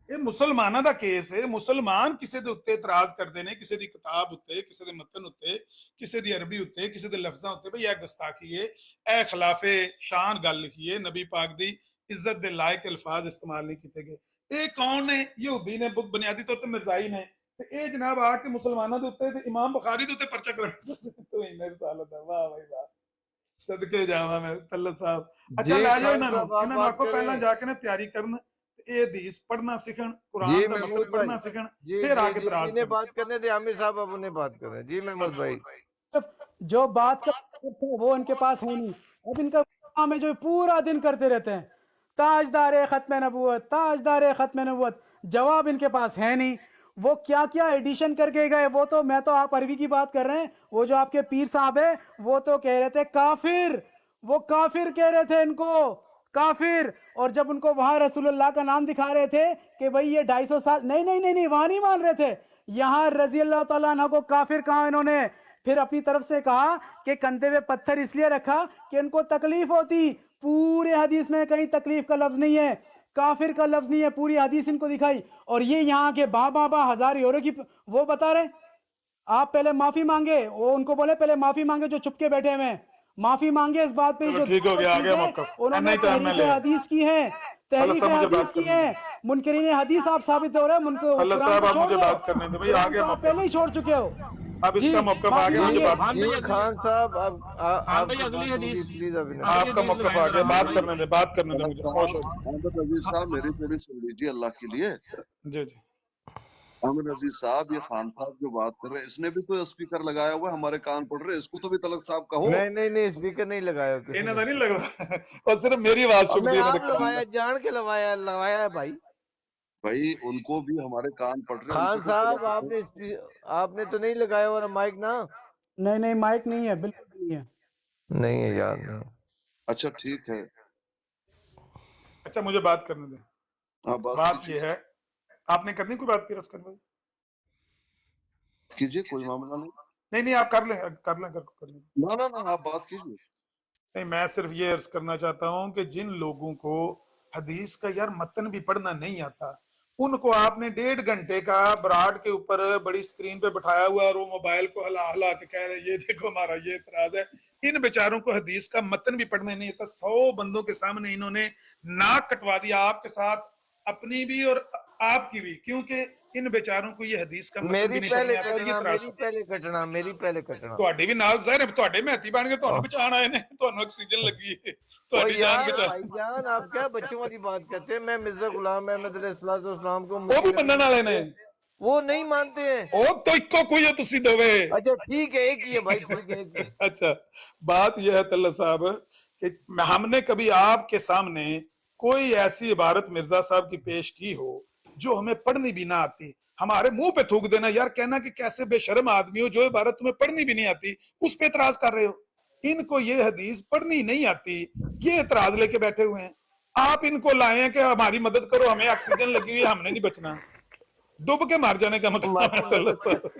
ਇਹ ਮੁਸਲਮਾਨਾਂ ਦਾ ਕੇਸ ਹੈ। ਮੁਸਲਮਾਨ ਕਿਸੇ ਦੇ ਉੱਤੇ ਇਤਰਾਜ਼ ਕਰਦੇ ਨੇ, ਕਿਸੇ ਦੀ ਕਿਤਾਬ ਉੱਤੇ, ਕਿਸੇ ਦੇ ਮਤਨ ਉੱਤੇ, ਕਿਸੇ ਦੀ ਅਰਬੀ ਉੱਤੇ, ਕਿਸੇ ਦੇ ਲਫ਼ਜ਼ਾਂ ਉੱਤੇ, ਭਈ ਇਹ ਗੁਸਤਾਖੀ ਹੈ, ਇਹ ਖਿਲਾਫੇ ਸ਼ਾਨ ਗੱਲ ਲਿਖੀ ਹੈ, ਨਬੀ ਪਾਕ ਦੀ ਇੱਜ਼ਤ ਦੇ ਲਾਇਕ ਅਲਫਾਜ਼ ਇਸਤੇਮਾਲ ਨਹੀਂ ਕੀਤੇ ਗਏ। ਇਹ ਕੌਣ ਨੇ? ਯਹੂਦੀ ਨੇ, ਬੁਨਿਆਦੀ ਤੌਰ ਤੇ ਮਿਰਜ਼ਾਈ ਨੇ, ਤੇ ਇਹ ਜਨਾਬ ਆ ਕੇ ਮੁਸਲਮਾਨਾਂ ਦੇ ਉੱਤੇ ਤੇ ਇਮਾਮ ਬੁਖਾਰੀ ਦੇ ਉੱਤੇ ਪਰਚਾ ਕਰਾਉਣਾ ਤੂੰ ਇੰਨਾ ਰਿਸਾਲਤ ਹੈ। ਵਾਹ ਭਾਈ ਵਾਹ, ਸਦਕੇ ਜਾਵਾਂ ਮੈਂ ਤੱਲਾ ਸਾਹਿਬ। ਅੱਛਾ ਲੈ ਜਾਓ ਇਹਨਾਂ ਨੂੰ ਆਖੋ ਪਹਿਲਾਂ ਜਾ ਕੇ ਨਾ ਤਿਆਰੀ ਕਰਨ, ये हदीस पढ़ना सीखन, कुरान का मतलब पढ़ना सीखन, फिर आगे इतराज करें। बात करने दे आमिर साहब, अब उन्हें बात करें। जी महमूद भाई, जो बात का वो इनके पास है नहीं। अब इनका काम है जो पूरा दिन करते रहते हैं, ताजदार खत्म नबूवत, ताजदार खत्म नबूवत। जवाब इनके पास है नहीं। वो क्या क्या एडिशन करके गए, वो तो मैं तो, आप अरबी की बात कर रहे हैं, वो जो आपके पीर साहब है वो तो कह रहे थे काफिर, वो काफिर कह रहे थे इनको, काफिर। और जब उनको वहां रसूलुल्लाह का नाम दिखा रहे थे कि भाई ये 250 साल, नहीं वहां नहीं मान रहे थे, यहाँ रजी अल्लाह तआला अन्हु को काफिर कहा इन्होंने। फिर अपनी तरफ से कहा कि कंधे पे पत्थर इसलिए रखा कि इनको तकलीफ होती। पूरे हदीस में कहीं तकलीफ का लफ्ज नहीं है, काफिर का लफ्ज नहीं है, पूरी हदीस इनको दिखाई। और ये यहाँ के बाबा 1000 यूरो की वो बता रहे, आप पहले माफी मांगे, वो उनको बोले पहले माफी मांगे जो चुपके बैठे हुए हैं, माफी मांगे इस बात पे। जो ठीक हो गया, आ गया मौक़िफ़। उन्होंने तहरीफ हदीस की है, तहरीफ हदीस की है, मुनकरीन हदीस आप साबित हो रहे हैं। अल्लाह साहब आप मुझे बात करने दो भाई, आगे आप पहले ही छोड़ चुके हो। अब इसका मौक़िफ़ आ गया, मुझे बात जी खान साहब, अब आप भाई अगली हदीस प्लीज अभी आपका मौक़िफ़ आ गया, बात करने दे, बात करने दे मुझे। खामोश हो अहमद अजीज साहब मेरी थोड़ी सुन लीजिए अल्लाह के लिए। जी जी। अहमद अजीज साहब, ये खान साहब जो बात कर रहे हैं, इसने भी तो स्पीकर लगाया हुआ है, हमारे कान पड़ रहे हैं, इसको तो भी तलक साहब कहो। नहीं स्पीकर नहीं लगाया किसी इन्हें ने। तो नहीं लग रहा और सिर्फ मेरी आवाज सुन दी आप इन्होंने। लगाया, जान के लगाया है भाई। भाई उनको भी हमारे कान पड़ रहे हैं। खान उनको तो साहब आपने तो नहीं लगाया हुआ माइक ना? नहीं माइक नहीं है, बिल्कुल नहीं है। नहीं है यार, नहीं। अच्छा ठीक है। अच्छा मुझे बात करने दे। हाँ बात ये है, आपने करनी कोई बात की रस्कन भाई? कीजिए, कोई मामला नहीं। नहीं आप कर लें ना आप बात कीजिए। नहीं, मैं सिर्फ ये अर्ज करना चाहता हूँ कि जिन लोगों को हदीस का यार मतन भी पढ़ना नहीं आता, उनको आपने 1.5 घंटे का ब्राड के ऊपर बड़ी स्क्रीन पे बिठाया हुआ और वो मोबाइल को हला हला के कह रहे ये देखो हमारा ये इतराज है। इन बेचारों को हदीस का मतन भी पढ़ने नहीं आता। 100 बंदों के सामने इन्होंने नाक कटवा दिया आपके साथ, अपनी भी और आपकी भी, क्योंकि इन बेचारों को ये हदीस का मतलब भी मेरी नहीं पहले पढ़ने आता और ये कटना इतराज मेरी करते हैं। पहले कटना ਤੁਹਾਡੇ ਵੀ ਨਾਲ ਜ਼ਾਹਿਰ ਤੁਹਾਡੇ ਮਹਿਤੀ ਬਣ ਕੇ ਤੁਹਾਨੂੰ ਬਚਾਉਣ ਆਏ ਨੇ, ਤੁਹਾਨੂੰ ਆਕਸੀਜਨ ਲੱਗੀ ਹੈ, ओ ਤੁਹਾਡੀ ਜਾਨ यार ਬਚਾ। भाईजान आप क्या बच्चों वाली बात करते हैं। मैं मिर्जा गुलाम अहमद अलैहिस्सलाम को ਉਹ ਵੀ ਮੰਨਣ ਵਾਲੇ ਨੇ, वो नहीं मानते हैं। ਉਹ ਤਾਂ ਇੱਕੋ ਕੋਈ ਹੋ ਤੁਸੀਂ ਦੋਵੇਂ। अच्छा ठीक है, एक ही है भाई, ठीक है, एक ही है। अच्छा, बात यह है तल्ला साहब कि हमने कभी आपके सामने कोई ऐसी इबारत मिर्जा साहब की पेश की हो जो हमें पढ़नी भी ना आती, हमारे मुंह पे थूक देना यार, कहना कि कैसे बेशर्म आदमी हो, जो इबारत तुम्हें पढ़नी भी नहीं आती उस पे इतराज कर रहे हो। इनको ये हदीस पढ़नी नहीं आती, ये इतराज लेके बैठे हुए हैं। आप इनको लाए हैं कि हमारी मदद करो, हमें ऑक्सीजन लगी हुई है, हमने नहीं बचना, डूब के मार जाने का मतलब है तल्ला साहब।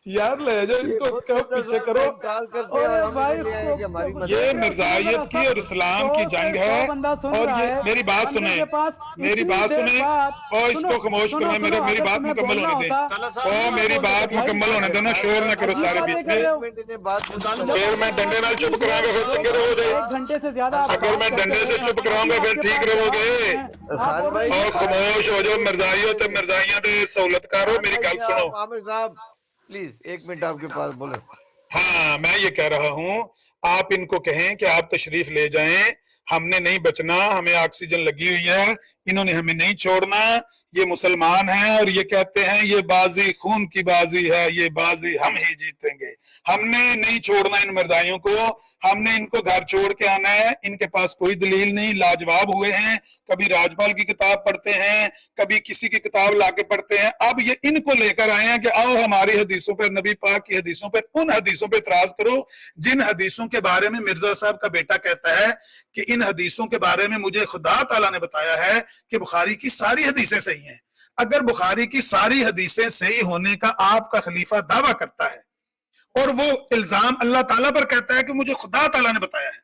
यार ले जाओ इनको, क्यों पीछे करो। ये मिर्जायत की और इस्लाम की जंग है। और ये मेरी बात सुने, मेरी बात सुने, और इसको खामोश करो, मेरी बात मुकम्मल होने दें, और मेरी बात मुकम्मल होने देना, शोर ना करो सारे बीच में। फिर मैं डंडे नाल चुप कराऊंगा, फिर चंगे रहोगे। घंटे से ज्यादा अगर मैं डंडे से चुप कराऊंगा फिर ठीक रहोगे। और खामोश हो जाओ मिर्जाइयों ते मिर्जाइयां दे सहूलतकारो, मेरी गल सुनो। आमिर साहब प्लीज 1 मिनट आपके पास, बोले। हाँ, मैं ये कह रहा हूं, आप इनको कहें कि आप तशरीफ ले जाएं, हमने नहीं बचना, हमें ऑक्सीजन लगी हुई है, इन्होंने हमें नहीं छोड़ना, ये मुसलमान हैं और ये कहते हैं ये बाजी खून की बाजी है, ये बाजी हम ही जीतेंगे। हमने नहीं छोड़ना इन मर्दाइयों को, हमने इनको घर छोड़ के आना है। इनके पास कोई दलील नहीं, लाजवाब हुए हैं, कभी राजपाल की किताब पढ़ते हैं, कभी किसी की किताब लाके पढ़ते हैं। अब ये इनको लेकर आए हैं कि आओ हमारी हदीसों पर, नबी पाक की हदीसों पर, उन हदीसों पर इतराज करो जिन हदीसों के बारे में मिर्जा साहब का बेटा कहता है कि इन हदीसों के बारे में मुझे खुदा ताला ने बताया है कि बुखारी की सारी हदीसें सही हैं। अगर बुखारी की सारी हदीसें सही होने का आपका खलीफा दावा करता है और वो इल्जाम अल्लाह ताला पर कहता है कि मुझे खुदा ताला ने बताया है,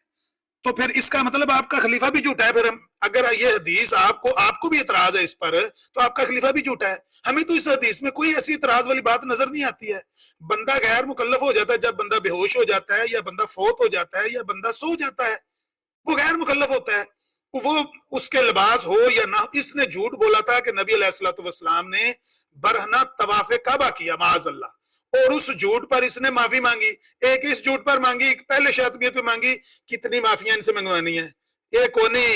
तो फिर इसका मतलब आपका खलीफा भी झूठा है। फिर अगर ये हदीस आपको भी इतराज है इस पर, तो आपका खलीफा भी झूठा है। हमें तो इस हदीस में कोई ऐसी इतराज वाली बात नजर नहीं आती है। बंदा गैर मुकल्लफ हो जाता है जब बंदा बेहोश हो जाता है, या बंदा फौत हो जाता है, या बंदा सो जाता है, वो गैर मुकल्लफ होता है। वो उसके लिबास हो या ना। इसने झूठ बोला था कि नबी अलैहिस्सलाम ने बरहना तवाफ़े काबा किया माअज़ल्लाह, और उस झूठ पर इसने माफी मांगी। एक इस झूठ पर मांगी, एक पहले शातमियत पे मांगी। कितनी माफियां इनसे मंगवानी है? ये कोनी,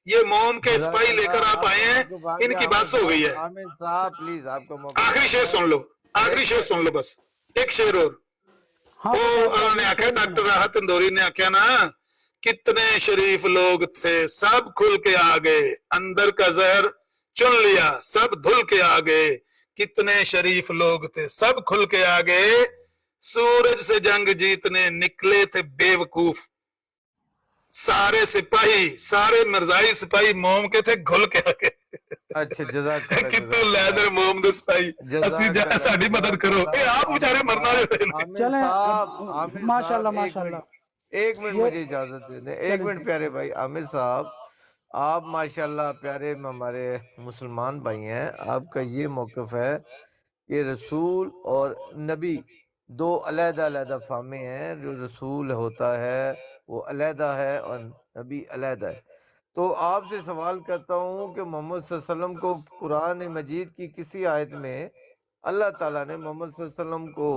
ये मोम के सिपाही लेकर आप आए हैं, इनकी बात हो गई है। आमिर साहब प्लीज आपको मौका, आखिरी शेर सुन लो, आखिरी शेर सुन लो, बस एक शेर और। उन्होंने आख्या, डॉक्टर राहत इंदौरी ने आख्या ना, कितने शरीफ लोग थे, सब खुल के आ गए, अंदर का जहर चुन लिया, सब धुल के आ गए। कितने शरीफ लोग थे, सब खुल के आ गए, सूरज से जंग जीतने निकले थे बेवकूफ। सारे सिपाही, सारे मिर्जाई सिपाही मोम के थे, घुल के आ गए। अच्छा जज़ाकल्लाह, कितने लैदर मोम दे सिपाही, साडी मदद करो। आप बेचारे मरना चलें, माशाल्लाह माशाल्लाह। 1 मिनट मुझे इजाजत दे दें, 1 मिनट प्यारे भाई। आमिर साहब आप माशाल्लाह प्यारे हमारे मुसलमान भाई हैं, आपका ये मौक़िफ़ है कि रसूल और नबी दो अलग-अलग फाहमें हैं। जो रसूल होता है वो अलहदा है और नबी अलहदा है। तो आपसे सवाल करता हूँ कि मोहम्मद सल्लल्लाहु अलैहि वसल्लम को कुरान मजीद की किसी आयत में अल्लाह ताला ने मोहम्मद सल्लल्लाहु अलैहि वसल्लम को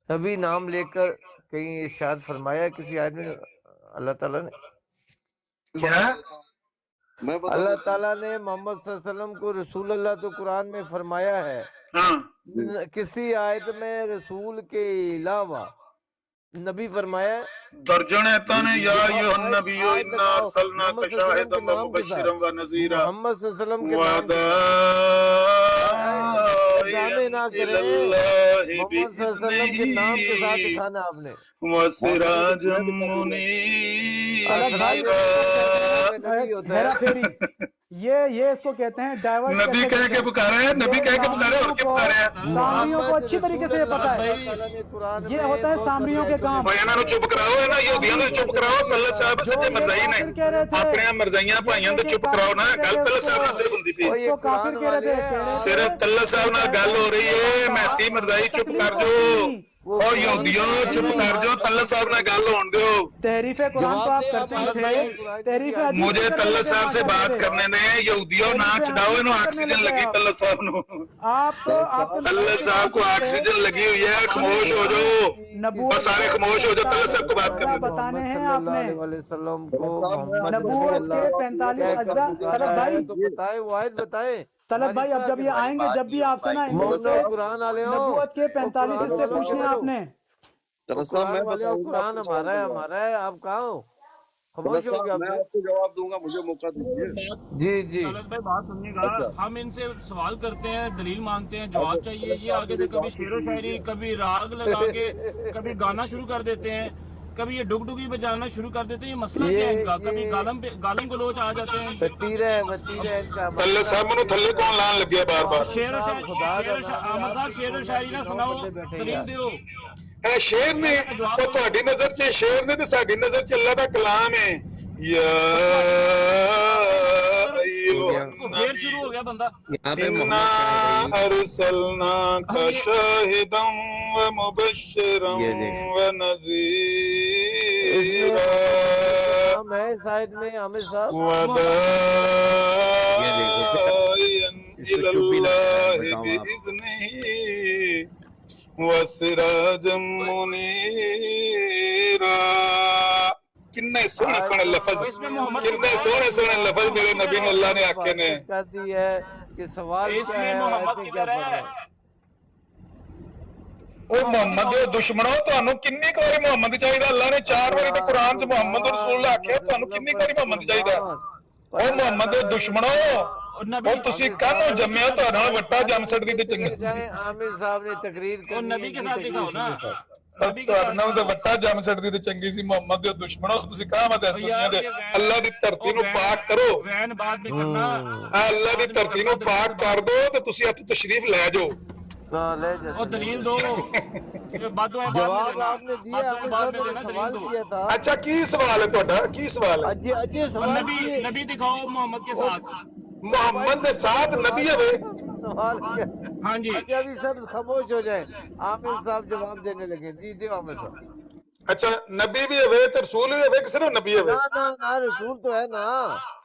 नबी नाम लेकर कहीं इरशाद फरमाया किसी आयत में अल्लाह ताला ने? क्या? अल्लाह ताला ने मोहम्मद सल्लल्लाहु अलैहि वसल्लम को रसूल अल्लाह तो कुरान में फरमाया है, किसी आयत में रसूल के अलावा नबी फरमाया दर्जने तने या अय्युहन नबिय्यु इन्ना अरसलनाका शाहिदन व मुबश्शिरन व नज़ीरा मोहम्मद सल्लल्लाहु अलैहि व वसल्लम मोहम्मद सल्लल्लाहु अलैहि वसल्लम के नाम के साथ दिखाना आपने व सिराजम मुनीरा। ये इसको कहते हैं डाइवर्ट। नबी कह के पुकारे हैं, नबी कह के पुकारे और क्या पुकारे हैं? सामरियों को अच्छी तरीके से पता है, ये होता है सामरियों के काम। भाई इन्हां नूं चुप कराओ, ना यहूदियों नूं चुप कराओ। तल्ला साहब सच्चे मरजाई ने अपने मरजाइयां भाइयों नूं चुप कराओ ना। गल तल्ला साहब नाल सिर्फ हुंदी पई, इसको काफिर कह रहे थे, सिर्फ तल्ला साहब नाल गल हो रही है। महती मरजाई चुप कर जो। वो ओ कुरान यहूदियों की चुप कर जो तल्ला साहब ने गल होने दो। तहरीफ कुरान तो जवाब आप दे करते आप ही भाई थे, कुरान की तहरीफ हदीस हदीस मुझे भी करने तल्ला लगे साहब से माशाल्लाह बात से, करने ने यहूदियों ना तहरीफ छड़ाओ हदीस इन्हों भी करने ऑक्सीजन लग गए लगी आप। तल्ला साहब नु। आप तो आपके तल्ला नबूवत के साहब को कासिद थे, ऑक्सीजन लगी हुई है, खामोश हो हमें जाओ, नबूवत बस सारे के खामोश हो जाओ, तल्ला साहब 45 को बात अज्जा करने दो। बताने मोहम्मद हैं सल्लल्लाहु आपने, अलैहि वसल्लम को साहब मैं मोहम्मद आपको नबी नबूवत अल्लाह के जवाब 45 कहकर अज्जा। पुकारा तलब है, भाई, तो बताएं वाहिद बताएं। तलब हमारी भाई, अब तरह जब से ये आएंगे, जब भी आपसे ना इंग्लिश मौन से कुरान वाले हो, नबूवत के वो 45 कुरान हिस्से वालों की पूछने हैं तरह आपने। वो साहब कुरान मैं वाले हो, बताऊंगा कुरान आपको हमारा है, जवाब। हमारा है, आप कहाँ हो? तल्ला खामोश हो साहब गया मैं फिर। आपको जवाब दूंगा, मुझे मौका दीजिए। जी जी तलत भाई बात सुनिएगा, अच्छा हम इनसे सवाल करते हैं, दलील मांगते हैं, जवाब अच्छा चाहिए, तल्ला ये साहब आगे मेरी से कभी बात तो शेरो सुन शायरी, लीजिए। कभी राग लगा के, कभी गाना शुरू कर देते हैं, कभी ये डुगडुगी बजाना शुरू कर देते हैं। ये मसला क्या है इनका? कभी गालम गलोच आ जाते हैं। वतीरा है इनका। तल्ले साहब मैनू थल्ले कौन लान लगे बार बार? शेर साहब खुदा का नाम है, अहमद साहब आपके शेर कोने शायरी से ना 9 सुनाओ, बंदे बैठे दलील हैं। दियो। ए शेर ने मैं जवाब तो दूं? ਤੁਹਾਡੀ ਨਜ਼ਰ 'ਚ शेर ने ਤੇ ਸਾਡੀ ਨਜ਼ਰ 'ਚ ਅੱਲਾ ਦਾ ਕਲਾਮ ਹੈ। या तो फिर शुरू हो गया बंदा। इन्ना अरसलनाका शाहिदन व मुबश्शिरन व नज़ीरा नाम है शायद में आमिर साहब। व दाइयन इलल्लाहि बिइज़्निही व सिराजम मुनीरा। किन्ने सोहने सोहने लफज, इसमें मोहम्मद किन्ने सोहने सोहने लफज मेरे नबी ने अल्लाह ने आखे ने। कर दी है कि सवाल क्या इसमें है, मोहम्मद आयतें किधर क्या है? पढ़ रहे हैं। ਉਹ ਮੁਹੰਮਦ ਦੇ ਦੁਸ਼ਮਣੋ, ਤੁਹਾਨੂੰ ਕਿੰਨੀ ਕੁ ਵਾਰੀ ਮੁਹੰਮਦ ਚਾਹੀਦਾ? ਅੱਲਾਹ ਨੇ 4 ਵਾਰੀ ਤੇ ਕੁਰਾਨ 'ਚ ਮੁਹੰਮਦ ਰਸੂਲ ਆਖਿਆ, ਤੁਹਾਨੂੰ ਕਿੰਨੀ ਕੁ ਵਾਰੀ ਮੁਹੰਮਦ ਚਾਹੀਦਾ? ਉਹ ਮੁਹੰਮਦ ਦੇ ਦੁਸ਼ਮਣੋ, ਉਹ ਤੁਸੀਂ ਕਾਹਨੂੰ ਜੰਮਿਆ? ਤੁਹਾਡਾ ਨਾਲ ਵੱਟਾ ਜੰਮ ਸਕਦੀ ਤੇ ਚੰਗਾ ਸੀ। आमिर साहब ने तकरीर और करनी नबी है, के इनकी साथ तकरीर दिखाओ ना। सुनिए सर। ਤੁਹਾਡੇ ਨਾਲ ਤਾਂ ਵੱਟਾ ਜੰਮ ਸਕਦੀ ਤੇ ਚੰਗੀ ਸੀ। ਮੁਹੰਮਦ ਦੇ ਦੁਸ਼ਮਣੋ, ਤੁਸੀਂ ਕਹਾਵਤ ਇਸ ਦੁਨੀਆ ਦੇ ਅੱਲਾਹ ਦੀ ਧਰਤੀ ਨੂੰ ਪਾਕ ਕਰੋ। वैन बाद में करना। ਅੱਲਾਹ ਦੀ ਧਰਤੀ ਨੂੰ ਪਾਕ ਕਰ ਦੋ ਤੇ ਤੁਸੀਂ ਇੱਥੋਂ ਤਸ਼ਰੀਫ ਲੈ ਜਾਓ। हाँ, ले जाते और दलील दो। ये बादुआएं बाद में जवाब देना। आपने दिया, बादुआएं आमिर बाद साहब में ने देना, सवाल दलील दो। किया था। ਅੱਛਾ ਕੀ ਸਵਾਲ ਹੈ ਤੁਹਾਡਾ? ਕੀ ਸਵਾਲ ਹੈ? अजय अजय और सवाल नबी किए। नबी दिखाओ मोहम्मद के साथ। ਮੁਹੰਮਦ ਦੇ ਸਾਥ ਨਬੀ ਹੋਵੇ। सवाल किया। हाँ जी। अच्छा अभी सब खामोश हो जाए, आमिर साहब जवाब देने लगे। जी दे आमिर साहब। ਅੱਛਾ ਨਬੀ ਵੀ ਹੋਵੇ ਤੇ ਰਸੂਲ ਵੀ ਹੋਵੇ ਕਿ ਸਿਰਫ ਨਬੀ ਹੋਵੇ? ना ना ना रसूल तो है ना।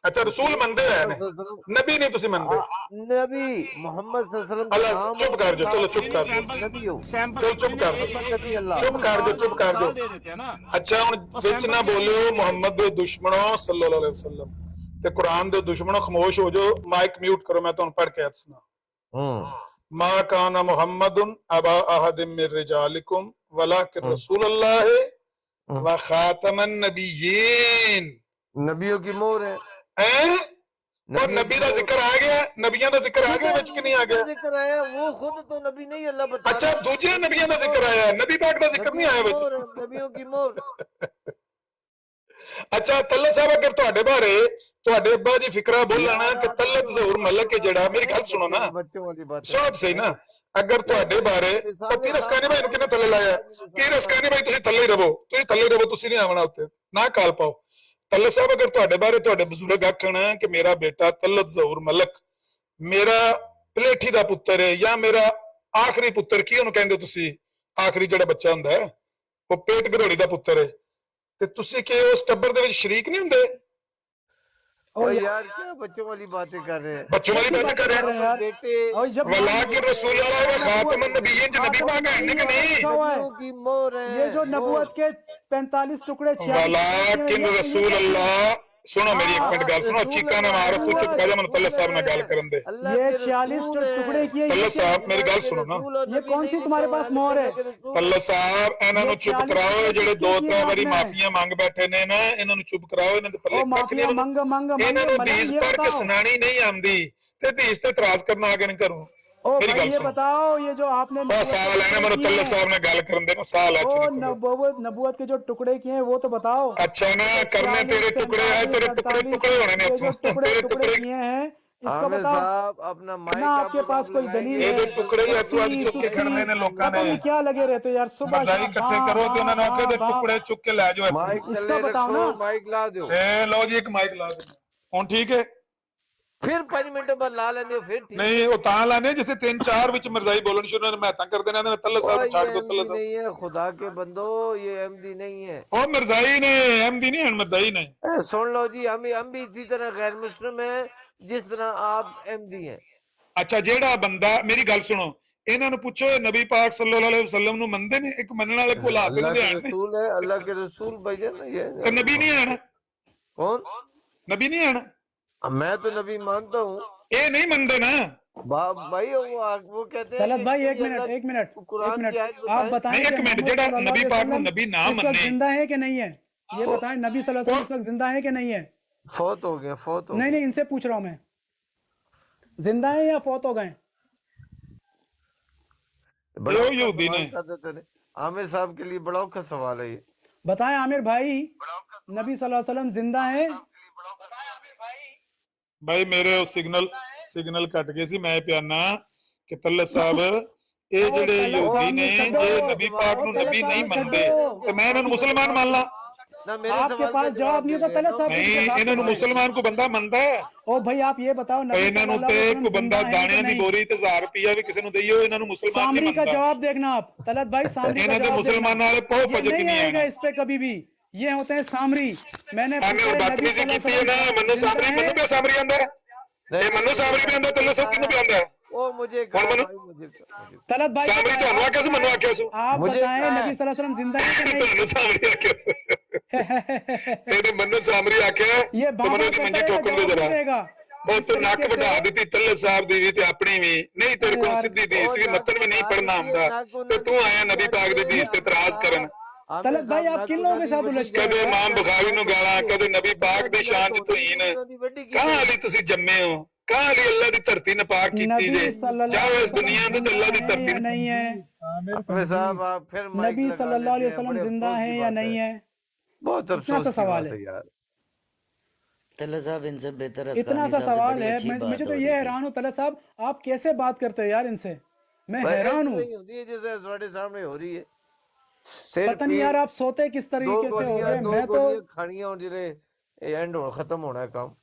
ਅੱਛਾ ਰਸੂਲ ਮੰਨਦੇ ਹੈ ਨੇ, ਨਬੀ ਨਹੀਂ ਤੁਸੀਂ ਮੰਨਦੇ। नबी मोहम्मद सल्लल्लाहु अलैहि वसल्लम का अल्लाह नाम चुप कर जाओ, चलो चुप कर जाओ, नबी हो। सैंपल चलो चुप कर एक- दो, नबी अल्लाह। चुप कर दो, चुप कर दो। दे देते हैं ना। ਅੱਛਾ ਹੁਣ ਵਿੱਚ ਨਾ ਬੋਲਿਓ ਮੁਹੰਮਦ ਦੇ ਦੁਸ਼ਮਣੋ ਸੱਲੱਲਾਹੁ ਅਲੈਹਿ ਵਸੱਲਮ ਤੇ ਕੁਰਾਨ ਦੇ ਦੁਸ਼ਮਣੋ ਖਾਮੋਸ਼ ਹੋ ਜਾਓ। ਮਾਈਕ ਮਿਊਟ ਕਰੋ, ਮੈਂ ਤੁਹਾਨੂੰ ਪੜ੍ਹ ਕੇ ਦੱਸਣਾ। ما كان محمد أبا أحد من رجالكم ولكن رسول الله وخاتم النبيين। नबियों की मोहर है। हैं? और नबी का जिक्र आ गया, नबियां का जिक्र आ गया विच कि नहीं आ गया? जिक्र आया, वो खुद तो नबी नहीं, अल्लाह बता अच्छा दूसरे नबियां का जिक्र आया, नबी पाक का जिक्र नहीं आया विच। नबियों की मोहर। अच्छा तल्ला साहब, अगर ਤੁਹਾਡੇ ਬਾਰੇ ਤੁਹਾਡੇ ਅੱਬਾ ਜੀ ਫਿਕਰਾ ਬੋਲਣਾ ਕਿ ਤਲਤ ਜ਼ਹੂਰ ਮਲਕ ਹੈ ਜਿਹੜਾ, ਮੇਰੀ ਗੱਲ ਸੁਣੋ ਨਾ, बच्चों वाली बात है। ਸੁਣੋ ਸਹੀ ਨਾ। ਅਗਰ ਤੁਹਾਡੇ ਬਾਰੇ ਉਹ ਪੀਰ ਅਸਕਾਨੀ ਭਾਈ ਨੂੰ ਕਿਹਨੇ ਥੱਲੇ ਲਾਇਆ? ਪੀਰ ਅਸਕਾਨੀ ਭਾਈ ਤੁਸੀਂ ਥੱਲੇ ਹੀ ਰਹੋ, ਤੁਸੀਂ ਥੱਲੇ ਹੀ ਰਹੋ, ਤੁਸੀਂ ਨਹੀਂ ਆਵਣਾ ਉੱਤੇ, ਨਾ ਕਾਲ ਪਾਓ। ਤੱਲਾ ਸਾਹਿਬ ਅਗਰ ਤੁਹਾਡੇ ਬਾਰੇ ਤੁਹਾਡੇ ਬਜ਼ੁਰਗ ਆਖਣ ਕਿ ਮੇਰਾ ਬੇਟਾ ਤਲਤ ਜ਼ਹੂਰ ਮਲਕ ਮੇਰਾ ਪਲੇਠੀ ਦਾ ਪੁੱਤਰ ਹੈ ਜਾਂ ਮੇਰਾ ਆਖਰੀ ਪੁੱਤਰ, ਕੀ ਉਹਨੂੰ ਕਹਿੰਦੇ ਤੁਸੀਂ? ਆਖਰੀ ਜਿਹੜਾ ਬੱਚਾ ਹੁੰਦਾ ਹੈ ਉਹ ਪੇਟ ਗਰੋੜੀ ਦਾ ਪੁੱਤਰ ਹੈ, ਤੇ ਤੁਸੀਂ ਕਿ ਉਸ ਟੱਬਰ ਦੇ ਵਿੱਚ ਸ਼ਰੀਕ ਨਹੀਂ ਹੁੰਦੇ? ओ यार क्या बच्चों वाली बातें कर रहे हैं? बच्चों वाली बातें कर रहे हैं यार। बेटे और जब वलाकिन रसूलुल्लाह व खातमुन नबिय्यीन च नबी पाक है कि नहीं? नबियों की मोहर है। ये जो नबूवत के 45 टुकड़े 46 वलाकिन रसूलुल्लाह, सुनो मेरी एक मिनट गल सुनो, चीका ना मारो, तू चुप कर जा, मैं तल्ला साहब ने गल करन दे। ये 46 टुकड़े किए। तल्ला साहब मेरी गल सुनो ना, ये कौन सी तुम्हारे पास मोहर है? तल्ला साहब ਇਹਨਾਂ ਨੂੰ ਚੁੱਪ ਕਰਾਓ। ਇਹ ਜਿਹੜੇ 2-3 ਵਾਰੀ ਮਾਫੀਆਂ ਮੰਗ ਬੈਠੇ ਨੇ ਨਾ, ਇਹਨਾਂ ਨੂੰ ਚੁੱਪ ਕਰਾਓ। ਇਹਨਾਂ ਦੇ ਪੱਲੇ ओ ਕੱਖ ਨਹੀਂ। माफिया मंग मंग ਇਹਨਾਂ ਨੂੰ मंग ਹਦੀਸ ये ਪੜ੍ਹ ਕੇ बताओ। ਸੁਣਾਣੀ ਨਹੀਂ ਆਉਂਦੀ ਤੇ ਹਦੀਸ ਤੇ ਇਤਰਾਜ਼ ਕਰਨਾ ਆ ਕੇ ਨਹੀਂ ਕਰੂੰ। ओ मेरी भाई गल ये सुनो, बताओ, ये जो आपने ਉਹ ਸਾਲ ਹੈ ਨਾ, ਮੈਨੂੰ ਤੱਲਾ ਸਾਹਿਬ ਨੇ ਗੱਲ ਕਰਨ ਦੇ ਨਾ, ਸਾਲ ओ ਅੱਛਾ नबूवत के जो टुकड़े किए हैं वो तो बताओ। अच्छा ना करने तेरे टुकड़े है, तेरे टुकड़े टुकड़े होने ने ये जो उत्थों, टुकड़े तेरे टुकड़े टुकड़े किए हैं इसको आमिर बताओ। साहब अपना माइक ना आपके पास कोई दलील है? ਇਹਦੇ ਟੁਕੜੇ ਹੀ ਤੂੰ ਅੱਜ ਚੁੱਕ ਕੇ ਖੜਨੇ ਨੇ ਲੋਕਾਂ ਨੇ। पता नहीं क्या लगे रहते हो यार, सुबह ਮਰਜ਼ਾਈ ਇਕੱਠੇ ਕਰੋ ਤੇ ਉਹਨਾਂ ਨੂੰ ਆਖੇ ਤੇ ਟੁਕੜੇ ਚੁੱਕ ਕੇ ਲੈ ਜਾਓ ਇੱਥੋਂ। माइक इसका थल्ले बताओ रखो, ना। माइक ला दो। ਤੇ ਲਓ ਜੀ ਇੱਕ ਮਾਈਕ ਲਾ ਦਿਓ ਹੁਣ, ਠੀਕ ਹੈ? ਫਿਰ 5 ਮਿੰਟ ਬਾਅਦ ਲਾ ਲੈਂਦੇ ਹੋ ਫਿਰ ਠੀਕ ਨਹੀਂ ਉਹ ਤਾਂ ਲਾਣੇ ਜਿੱਥੇ 3-4 ਵਿੱਚ ਮਿਰਜ਼ਾਈ ਬੋਲਣ ਸ਼ੁਰੂ ਨੇ ਮੈਂ ਤਾਂ ਕਰ ਦੇਣਾ ਨੇ ਤੱਲਾ ਸਾਹਿਬ और ਛੱਡ ये ਦੋ ਤੱਲਾ अहमदी ਸਾਹਿਬ नहीं है खुदा के बंदो ये अहमदी नहीं है ਉਹ ਮਿਰਜ਼ਾਈ ਨੇ ਅਹਿਮਦੀ ਨਹੀਂ ਹਨ ਮਿਰਜ਼ਾਈ ਨੇ सुन लो जी हम भी इसी तरह गैर मुस्लिम हैं जिस तरह आप अहमदी हैं ਅੱਛਾ ਜਿਹੜਾ ਬੰਦਾ ਮੇਰੀ ਗੱਲ ਸੁਣੋ ਇਹਨਾਂ ਨੂੰ ਪੁੱਛੋ ਇਹ ਨਬੀ ਪਾਕ ਸੱਲੱਲਾਹੁ ਅਲੈਹਿ ਵਸੱਲਮ ਨੂੰ ਮੰਨਦੇ ਨੇ ਇੱਕ ਮੰਨਣ ਵਾਲੇ ਭੁਲਾ ਤੇ अल्लाह के ਧਿਆਨ ਨੇ रसूल है अल्लाह के रसूल भाईजान ये ਤੇ ਨਬੀ ਨਹੀਂ ਹਨ कौन ਨਬੀ ਨਹੀਂ ਹਨ मैं तो नबी मानता हूँ ਇਹ ਨਹੀਂ ਮੰਨਦੇ ਨਾ भाई वो कहते हैं तलत कि भाई कोई एक मिनट अल्लाह एक मिनट एक कुरान मिनट की आयत आप बताएं बताएं नहीं, एक कि मिनट, मोहम्मद जेड़ा सल्लल्लाहु नबी अलैहि पाक को वसल्लम नबी ना इस वक्त मन्ने। जिंदा है कि नहीं है ये बताएं नबी सल्लल्लाहु अलैहि वसल्लम इस वक्त जिंदा है कि नहीं है फौत हो गया फौत हो नहीं गया नहीं इनसे पूछ रहा हूं मैं जिंदा है या फौत हो गए बड़ा यो औखा यहूदी सवाल ने कर देते ने आमिर साहब के लिए बड़ा औखा सवाल है ये बताएं आमिर भाई नबी सल्लल्लाहु अलैहि वसल्लम जिंदा है ਭਾਈ ਮੇਰੇ ਉਹ ਸਿਗਨਲ ਕੱਟ ਗਏ ਸੀ ਮੈਂ ਪਿਆਨਾ ਕਿ ਤੱਲਾ ਸਾਹਿਬ ਇਹ ਜਿਹੜੇ ਯਹੂਦੀ ਨੇ ਜੇ ਨਬੀ ਪਾਕ ਨੂੰ ਨਬੀ ਨਹੀਂ ਮੰਨਦੇ ਤੇ ਮੈਂ ਇਹਨਾਂ ਨੂੰ ਮੁਸਲਮਾਨ ਮੰਨ ਲਾਂ ना मेरे आपके सवाल पास का जवाब नहीं होता दे तलत दो। साहब ਨਹੀਂ की बात ਇਹਨਾਂ ਨੂੰ बताएं। ਮੁਸਲਮਾਨ ਕੋ ਬੰਦਾ ਮੰਨਦਾ ਹੈ ओ भाई आप ये बताओ ਤੇ नबी ਇਹਨਾਂ ਨੂੰ सल्लल्लाहु ਤੇ अलैहि ਕੋਈ वसल्लम ਬੰਦਾ जिंदा है ਦਾਣਿਆਂ कि ਦੀ नहीं? ਬੋਰੀ ਤੇ 1000 ਰੁਪਿਆ ਵੀ ਕਿਸੇ ਨੂੰ ਦਈਓ ਇਹਨਾਂ ਨੂੰ ਮੁਸਲਮਾਨ सामरी ਨਹੀਂ का ਮੰਨਦਾ जवाब देखना आप तलत भाई सामरी का ਇਹਨਾਂ ਦੇ जवाब ਮੁਸਲਮਾਨ देखना ਵਾਲੇ ਬਹੁਤ ये ਭਜਕ नहीं ਨਹੀਂ आएगा आना इस पे कभी भी ये होते हैं सामरी मैंने ਐਵੇਂ पूछा ਉਹ है नबी ਬਦਤਮੀਜ਼ੀ सल्लल्लाहु ਕੀਤੀ ਹੈ ਨਾ अलैहि ਮੈਨੂੰ वसल्लम ਸਾਮਰੀ जिंदा ਮੈਨੂੰ है ਵੀ ਸਾਮਰੀ ਆਂਦਾ ਹੈ ਇਹ ਮੈਨੂੰ ਸਾਮਰੀ ਵੀ ਆਂਦਾ ਤੱਲਾ ਸਾਹਿਬ ਕਿਹਨੂੰ ਵੀ ਆਂਦਾ ਹੈ वो मुझे कौन कहा बनो? भाई मुझे तलत भाई सामरी बताएं, ਤੁਹਾਨੂੰ ਆਖਿਆ ਸੀ ਮੈਨੂੰ ਆਖਿਆ ਸੀ आप मुझे बताएं कहा है। नबी सल्लल्लाहु अलैहि वसल्लम जिंदा है कि ਤੁਹਾਨੂੰ ਸਾਮਰੀ ਆਖਿਆ नहीं ਤੇਰੇ ਮੈਨੂੰ ਸਾਮਰੀ ਆਖਿਆ ये ਤੇ ਮੈਨੂੰ बाबा ਇੱਕ ਮੰਜੀ कहता है ਠੋਕਣ ਦੇ जवाब ਜਰਾ नहीं देगा ਉਹ ਤੂੰ ਨੱਕ ਵਢਾ ਦਿੱਤੀ ਤੱਲੇ ਸਾਹਿਬ ਦੀ ਵੀ ਤੇ ਆਪਣੀ ਵੀ ਨਹੀਂ ਤੇਰੇ ਕੋਲ ਯਾਰ, ਸਿੱਧੀ ਦੀ ਸੀ ਮੱਤਨ ਵੀ ਨਹੀਂ ਪੜਨਾ ਆਉਂਦਾ ਤੇ ਤੂੰ ਆਇਆ ਨਬੀ ਪਾਕ ਦੀ ਹਦੀਸ ਤੇ ਇਤਰਾਜ਼ ਕਰਨ तलत भाई आप किन लोगों के साथ उलझते ਕਦੇ हो ਇਮਾਮ ਬੁਖਾਰੀ ਨੂੰ ਗਾਲਾਂ ਕਦੇ ਨਬੀ ਪਾਕ ਦੀ ਸ਼ਾਨ ਚ ਤੋਹੀਨ ਕਹਾਂ ਲਈ ਤੁਸੀਂ ਜੰਮੇ ਹੋ ਕਹਾਂ ਲਈ ਅੱਲਾ ਦੀ ਧਰਤੀ ਨਪਾਕ ਕੀਤੀ नबी ਜੇ सल्लल्लाहु ਜਾਓ अलैहि ਇਸ ਦੁਨੀਆ वसल्लम ਤੋਂ ਤੇ ਅੱਲਾ ਦੀ जिंदा है ਧਰਤੀ या नहीं है आमिर साहब आप फिर माइक नबी लगा सल्लल्लाहु अलैहि लेते हैं, वसल्लम बड़े जिंदा अफसोस है की या बात नहीं है बहुत इतना अफसोस सा की सवाल बात है है यार तल्ला साहब इनसे बेहतर इतना असकानी सा साहब से सवाल बड़ी है अच्छी मुझे बात तो हो ये रही थी हैरान हूँ तलत साहब आप कैसे बात करते हो यार इनसे मैं भाई हैरान ऐसी हूँ नहीं होती है जैसे तुम्हारे सामने हो रही है सिर पता नहीं पे यार आप सोते किस दो तरीके से हो गोलियां गए दो मैं तो गोलियां खानियां और जिले एंड हो खत्म होना है काम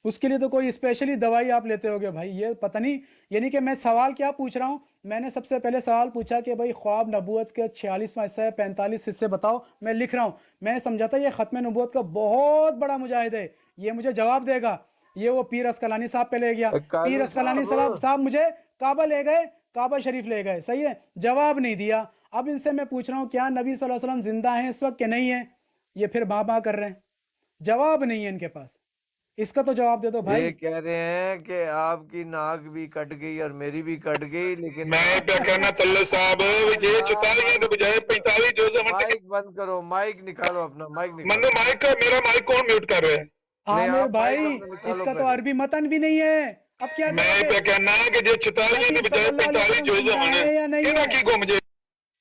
उसके लिए तो कोई स्पेशली दवाई आप लेते होगे भाई ये पता नहीं यानी कि मैं सवाल क्या पूछ रहा हूँ मैंने सबसे पहले सवाल पूछा कि भाई ख्वाब नबूवत के 46वां हिस्सा है 45 हिस्से बताओ मैं लिख रहा हूँ मैं समझा था ये ख़त्म नबूवत का बहुत बड़ा मुजाहिद है ये मुझे जवाब देगा ये वो पीर अस्कलानी साहब पे ले गया काजी पीर अस्कलानी साहब। साहब मुझे काबा ले गए काबा शरीफ ले गए सही है जवाब नहीं दिया अब इनसे मैं पूछ रहा हूँ क्या नबी सल्लल्लाहु अलैहि वसल्लम जिंदा है इस वक्त कि नहीं है ये फिर बाँ कर रहे हैं जवाब नहीं है इनके पास इसका तो जवाब दे दो भाई ये कह रहे हैं कि आपकी नाक भी कट गई और मेरी भी कट गई लेकिन मैं क्या कहना तल्ले साहब भी जे 44 के बजाय 45 जो जमन तक माइक बंद करो माइक निकालो अपना माइक निकालो मन्नू माइक मेरा माइक कौन म्यूट कर रहा है नहीं, आमिर आप भाई माइक अपना निकालो इसका तो पहले। अरबी मतन भी नहीं है अब क्या मैं करोगे? क्या कहना कि जे 44 के बजाय 45 जो जमन है या नहीं ਇਹਦਾ है? ਕੀ ਗੁੰਮ ਜੇ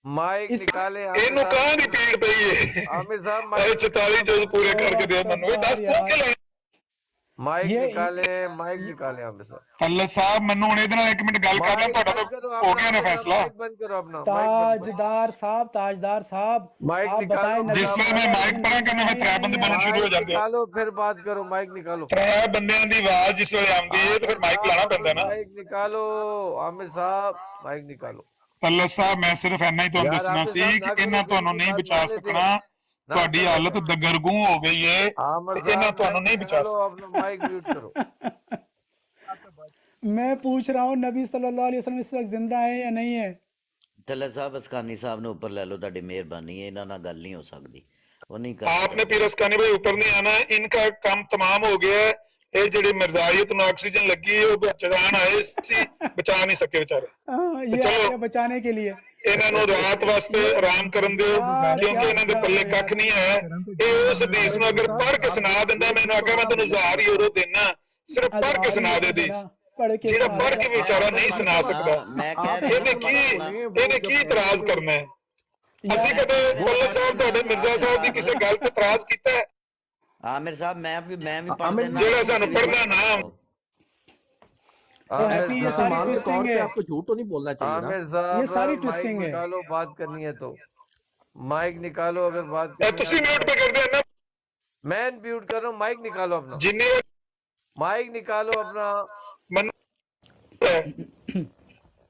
माइक इस- निकाले ਇਹਨੂੰ ਕਾਂ ਦੀ ਪੀੜ ਪਈ ਏ आमिर साहब ਇਹ 44 ਜੋ ਪੂਰੇ ਕਰਕੇ ਦਿਓ ਮੈਨੂੰ ਇਹ ਦੱਸ ਤੂੰ ਕਿ ਲੈ माइक ये- निकाले माइक निकाले आमिर साहब ਤੱਲੇ ਸਾਹਿਬ ਮੈਨੂੰ ਹੁਣ ਇਹਦੇ ਨਾਲ 1 ਮਿੰਟ ਗੱਲ ਕਰ ਲਾਂ ਤੁਹਾਡਾ ਤਾਂ ਹੋ ਗਿਆ ਨਾ ਫੈਸਲਾ माइक बंद करो अपना माइक बंद ताजदार साहब माइक आप निकालो। बताएं ਜਿਸ ਵੇਲੇ ਮੈਂ ਮਾਈਕ ਪਰਾਂ ਕਰਨਾ ਮੈਂ ਤਰੇ ਬੰਦੇ ਬਣਨ ਸ਼ੁਰੂ ਹੋ माइक ਜਾਂਦੇ ਆ निकालो फिर बात करो माइक निकालो ਤਰੇ ਬੰਦਿਆਂ ਦੀ ਆਵਾਜ਼ ਜਿਸ ਵੇਲੇ ਆਉਂਦੀ ਹੈ ਤਾਂ ਫਿਰ ਮਾਈਕ ਲਾਣਾ ਪੈਂਦਾ ਨਾ माइक निकालो आमिर साहब माइक निकालो ਤੱਲੇ ਸਾਹਿਬ ਮੈਂ ਸਿਰਫ ਇੰਨਾ ਹੀ ਤੁਹਾਨੂੰ ਯਾਰ, ਦੱਸਣਾ ਆਪੇ ਸੀ ਸਾਹਿਬ ਕਿ ਨਾ ਇਹਨਾਂ ਕਰੋ, ਤੁਹਾਨੂੰ ਨਹੀਂ ਮੇਰੀ ਬਚਾ ਬਾਤ ਸਕਣਾ ना ਤੁਹਾਡੀ करो। ਹਾਲਤ ਦਗਰਗੂ ਹੋ ਗਈ ਹੈ आमिर ਤੇ ਇਹਨਾਂ साहब ਤੁਹਾਨੂੰ ਨਹੀਂ माइक ਬਚਾ निकालो, ਸਕਣਾ अपना माइक म्यूट करो मैं पूछ रहा हूँ नबी सल्लल्लाहु अलैहि वसल्लम इस वक्त जिंदा है या नहीं है ਤੱਲਾ ਸਾਹਿਬ ਅਸਕਾਨੀ ਸਾਹਿਬ ਨੂੰ ਉੱਪਰ ਲੈ ਲਓ ਤੁਹਾਡੀ ਮਿਹਰਬਾਨੀ ਹੈ ਇਹਨਾਂ ਨਾਲ ਗੱਲ ਨਹੀਂ ਹੋ ਸਕਦੀ ਉਹ ਨਹੀਂ ਕਰ आपने पीर अस्कानी भाई ऊपर नहीं आना इनका काम तमाम हो गया है ये जेडी मिर्जायत ਨੂੰ ਆਕਸੀਜਨ ਲੱਗੀ ਹੈ ਉਹ ਬਚਾਣ ਆਏ ਸੀ ਬਚਾ ਨਹੀਂ ਸਕੇ ਵਿਚਾਰੇ हाँ, ये चलो। आपके बचाने के लिए ਇਹਨਾਂ ਨੂੰ ਰਾਤ ਵਾਸਤੇ ਆਰਾਮ ਕਰਨ ਦਿਓ ਕਿਉਂਕਿ ਇਹਨਾਂ ਦੇ ਪੱਲੇ ਕੱਖ ਨਹੀਂ ਹੈ ਇਹ ਉਸ ਹਦੀਸ ਨੂੰ ਅਗਰ ਪੜ੍ਹ ਕੇ ਸੁਣਾ ਦਿੰਦਾ ਮੈਨੂੰ ਆਖਿਆ ਮੈਂ ਤੈਨੂੰ 1000 ਯੂਰੋ ਦੇਣਾ ਸਿਰਫ ਪੜ੍ਹ ਕੇ ਸੁਣਾ ਦੇ ਹਦੀਸ पढ़ के ਜਿਹੜਾ ਪੜ੍ਹ ਕੇ ਵੀ ਵਿਚਾਰਾ ਨਹੀਂ ਸੁਣਾ ਸਕਦਾ ਮੈਂ ਕਹਿ ਰਿਹਾ ਇਹਨੇ ਕੀ ਇਤਰਾਜ਼ ਕਰਨਾ ਹੈ ਅਸੀਂ ਕਦੇ ਤੱਲੇ ਸਾਹਿਬ ਤੁਹਾਡੇ ਮਿਰਜ਼ਾ ਸਾਹਿਬ ਦੀ ਕਿਸੇ ਗੱਲ ਤੇ ਇਤਰਾਜ਼ ਕੀਤਾ ਹੈ ਆਮਿਰ ਸਾਹਿਬ ਮੈਂ ਵੀ ਪੜ੍ਹ ਦੇਣਾ ਜਿਹੜਾ ਸਾਨੂੰ ਪੜ੍ਹਨਾ ਨਾ आमिर हैप्पी ये साहब सारी ट्विस्टिंग है आपको झूठ तो नहीं बोलना चाहिए ना आमिर साहब ये सारी माइक ट्विस्टिंग है। निकालो बात करनी है तो माइक निकालो अगर बात ਇਹ ਤੁਸੀਂ ਮਿਊਟ पे ਕਰਦੇ ਨਾ मैं म्यूट कर रहा हूँ माइक निकालो अपना ਜਿੰਨੀ माइक निकालो अपना, मन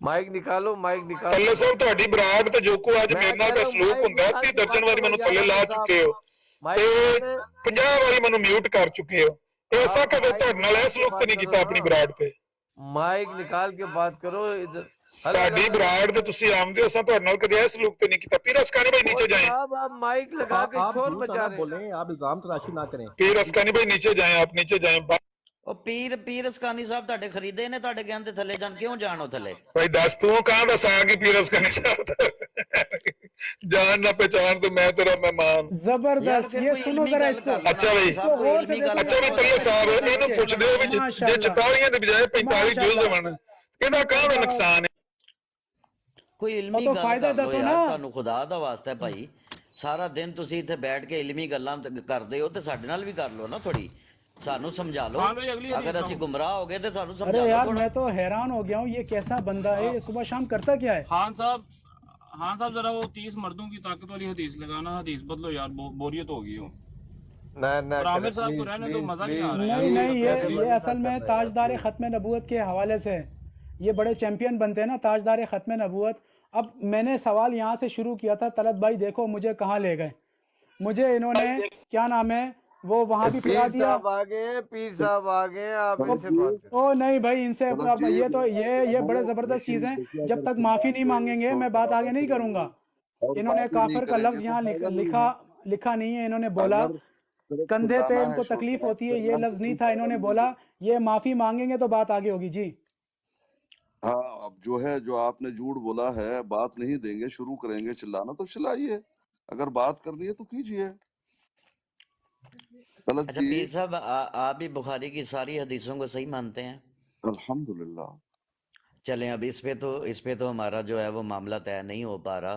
माइक निकालो, माइक निकालो। ਥੱਲੇ ਸਾਹਿਬ ਤੁਹਾਡੀ ਬਰਾੜ ਤੇ ਜੋ ਕੋ ਅੱਜ मैं ਮੇਰੇ कह ਨਾਲ रहा ਦਾ हूँ ਸਲੂਕ माइक ਹੁੰਦਾ निकाल 30 के बात ਦਰਜਨ ਵਾਰੀ करो ਮੈਨੂੰ या ਥੱਲੇ ਲਾ अहमद साहब, ਚੁੱਕੇ ਹੋ माइक ਤੇ निकाले। 50 ਵਾਰੀ ਮੈਨੂੰ ਮਿਊਟ ਕਰ ਚੁੱਕੇ ਹੋ। ਐਸਾ आप ਕਦੇ माइक ਤੁਹਾਡੇ ਨਾਲ निकाल ਇਹ के ਸਲੂਕ बात ਤੇ ਨਹੀਂ करो ਕੀਤਾ ਆਪਣੀ ना, ਬਰਾੜ ਤੇ। माइक निकाल के बात करो इधर। हेलो ਸਾਡੀ हेलो ਬਰਾੜ ਤੇ ਤੁਸੀਂ ਆਉਂਦੇ ਹੋ, ਅਸਾਂ ਤੁਹਾਡੇ ਨਾਲ ਕਦੇ ਇਹ ਸਲੂਕ ਤੇ ਨਹੀਂ ਕੀਤਾ। ਪੀਰ ਅਸਕਾਨੀ ਭਾਈ नीचे जाएं, साहब, आप माइक लगा के आप शोर झूठ मचा ना रहे हैं। बोलें, आप इल्जाम तराशी ना करें। पीर असकानी भाई नीचे जाएं, आप नीचे जाएं। ਉਹ ਪੀਰ ਅਸਕਾਨੀ ਸਾਹਿਬ ਤੁਹਾਡੇ ਖਰੀਦੇ ਨੇ, ਤੁਹਾਡੇ ਕਹਿਣ ਤੇ ਥੱਲੇ ਜਾਣ, ਕਿਉਂ ਜਾਣ ਉਹ ਥੱਲੇ? भाई दस तू कहाँ दस आ गई पीर असकानी साहब जान ना पहचान तो मैं तेरा मेहमान। ਯਾਰ जबरदस्त, ਫਿਰ ये ਕੋਈ सुनो ਇਲਮੀ जरा ਗੱਲ इसको। ਕਰ ਲਓ अच्छा ਨਾ भाई। ਸਾਹਿਬ, ਕੋਈ और ਇਲਮੀ से ਗੱਲ देखो अच्छा भी पल्ले साहब ਇਹਨੂੰ ਪੁੱਛਦੇ ਹੋ ਵੀ ਜੇ माशाल्लाह, 44 ਦੇ ਬਜਾਏ 45 ਜੁਜ਼ ਹੋਣ, ਇਹਦਾ ਕਾਹਦਾ ਨੁਕਸਾਨ ਹੈ? ਕੋਈ ਇਲਮੀ तो ਗੱਲ फायदा ਕਰ ਲਓ दसो ਯਾਰ, ना। ਤੁਹਾਨੂੰ ਖੁਦਾ ਦਾ ਵਾਸਤਾ ਹੈ ਭਾਈ। ਸਾਰਾ ਦਿਨ ਤੁਸੀਂ ਇੱਥੇ ਬੈਠ ਕੇ ਇਲਮੀ ਗੱਲਾਂ ਕਰਦੇ ਹੋ ਤੇ ਸਾਡੇ ਨਾਲ ਵੀ ਕਰ ਲਓ ਨਾ ਥੋੜੀ, ਸਾਨੂੰ ਸਮਝਾ ਲਓ। हाँ भाई, अगली हदीस ਅਗਰ ਅਸੀਂ सुनाओ। ਗੁੰਮਰਾਹ ਹੋ ਗਏ ਤੇ ਸਾਨੂੰ अरे ਸਮਝਾ ਲਓ यार ਥੋੜਾ। मैं तो हैरान हो गया हूँ, ये कैसा बंदा है, ये सुबह शाम करता क्या है? खान साहब जरा वो 30 मर्दों की ताकत वाली हदीस लगाना, हदीस बदलो यार, बोरियत हो गई हो। ना ना और आमिर साहब को रहने दो, मजा नहीं आ रहा है नहीं यार। नहीं, ये असल में ताजदार ख़त्म नबूवत के हवाले से ये बड़े चैंपियन बनते हैं ना, ताजदार ख़त्म नबूवत। अब मैंने सवाल यहाँ से शुरू किया था, तलत भाई देखो मुझे कहाँ ले गए, मुझे इन्होंने क्या नाम है वो वहाँ भी फिरा पीर दिया। साहब आ गए हैं, पीर साहब आ गए हैं, आप इनसे बात करें। ओ नहीं भाई, इनसे ये तो ये बड़े ज़बरदस्त चीज़ है। जब तक माफ़ी नहीं मांगेंगे मैं बात आगे नहीं करूँगा। इन्होंने काफिर का लफ्ज़ यहाँ लिखा नहीं है, इन्होंने बोला कंधे पे इनको तकलीफ होती है, ये लफ्ज़ नहीं था, इन्होंने बोला ये माफ़ी मांगेंगे तो बात आगे होगी। जी हाँ, अब जो है, जो आपने झूठ बोला है, बात नहीं देंगे, शुरू करेंगे चिल्लाना तो चिल्लाइए, अगर बात करनी है तो कीजिए। गलत अच्छा जी, पीर साहब, आप भी बुखारी की सारी हदीसों को सही मानते हैं? अल्हम्दुलिल्लाह। चलें, अब इस पे तो हमारा जो है वो मामला तय नहीं हो पा रहा,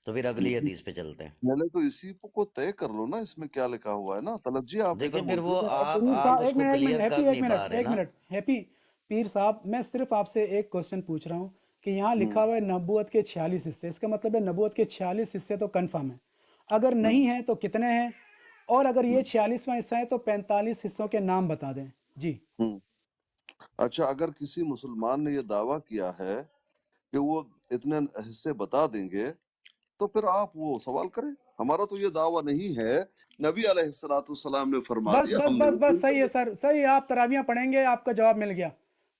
तो फिर अगली हदीस पे चलते हैं। पहले तो इसी को तय कर लो ना, इसमें क्या लिखा हुआ है ना। तलत जी आप देखिए इधर फिर वो मौजूद हैं। आप उसको क्लियर कर नहीं पा रहे एक ना। मिनट हैप्पी पीर साहब, मैं सिर्फ आपसे एक क्वेश्चन पूछ रहा हूँ कि यहाँ लिखा हुआ है नबूवत के 46 हिस्से, इसका मतलब है नबूवत के 46 हिस्से तो कंफर्म है, अगर नहीं है तो कितने हैं, और अगर ये 46वां हिस्सा है तो 45 हिस्सों के नाम बता दें। जी अच्छा, अगर किसी मुसलमान ने ये दावा किया है कि वो इतने हिस्से बता देंगे, तो फिर आप वो सवाल करें। हमारा तो ये दावा नहीं है। नबी अलैहिस्सलाम ने फरमा बस दिया, बस हमने बस बस सही है सर, सही है, आप तरावियां पढ़ेंगे, आपका जवाब मिल गया,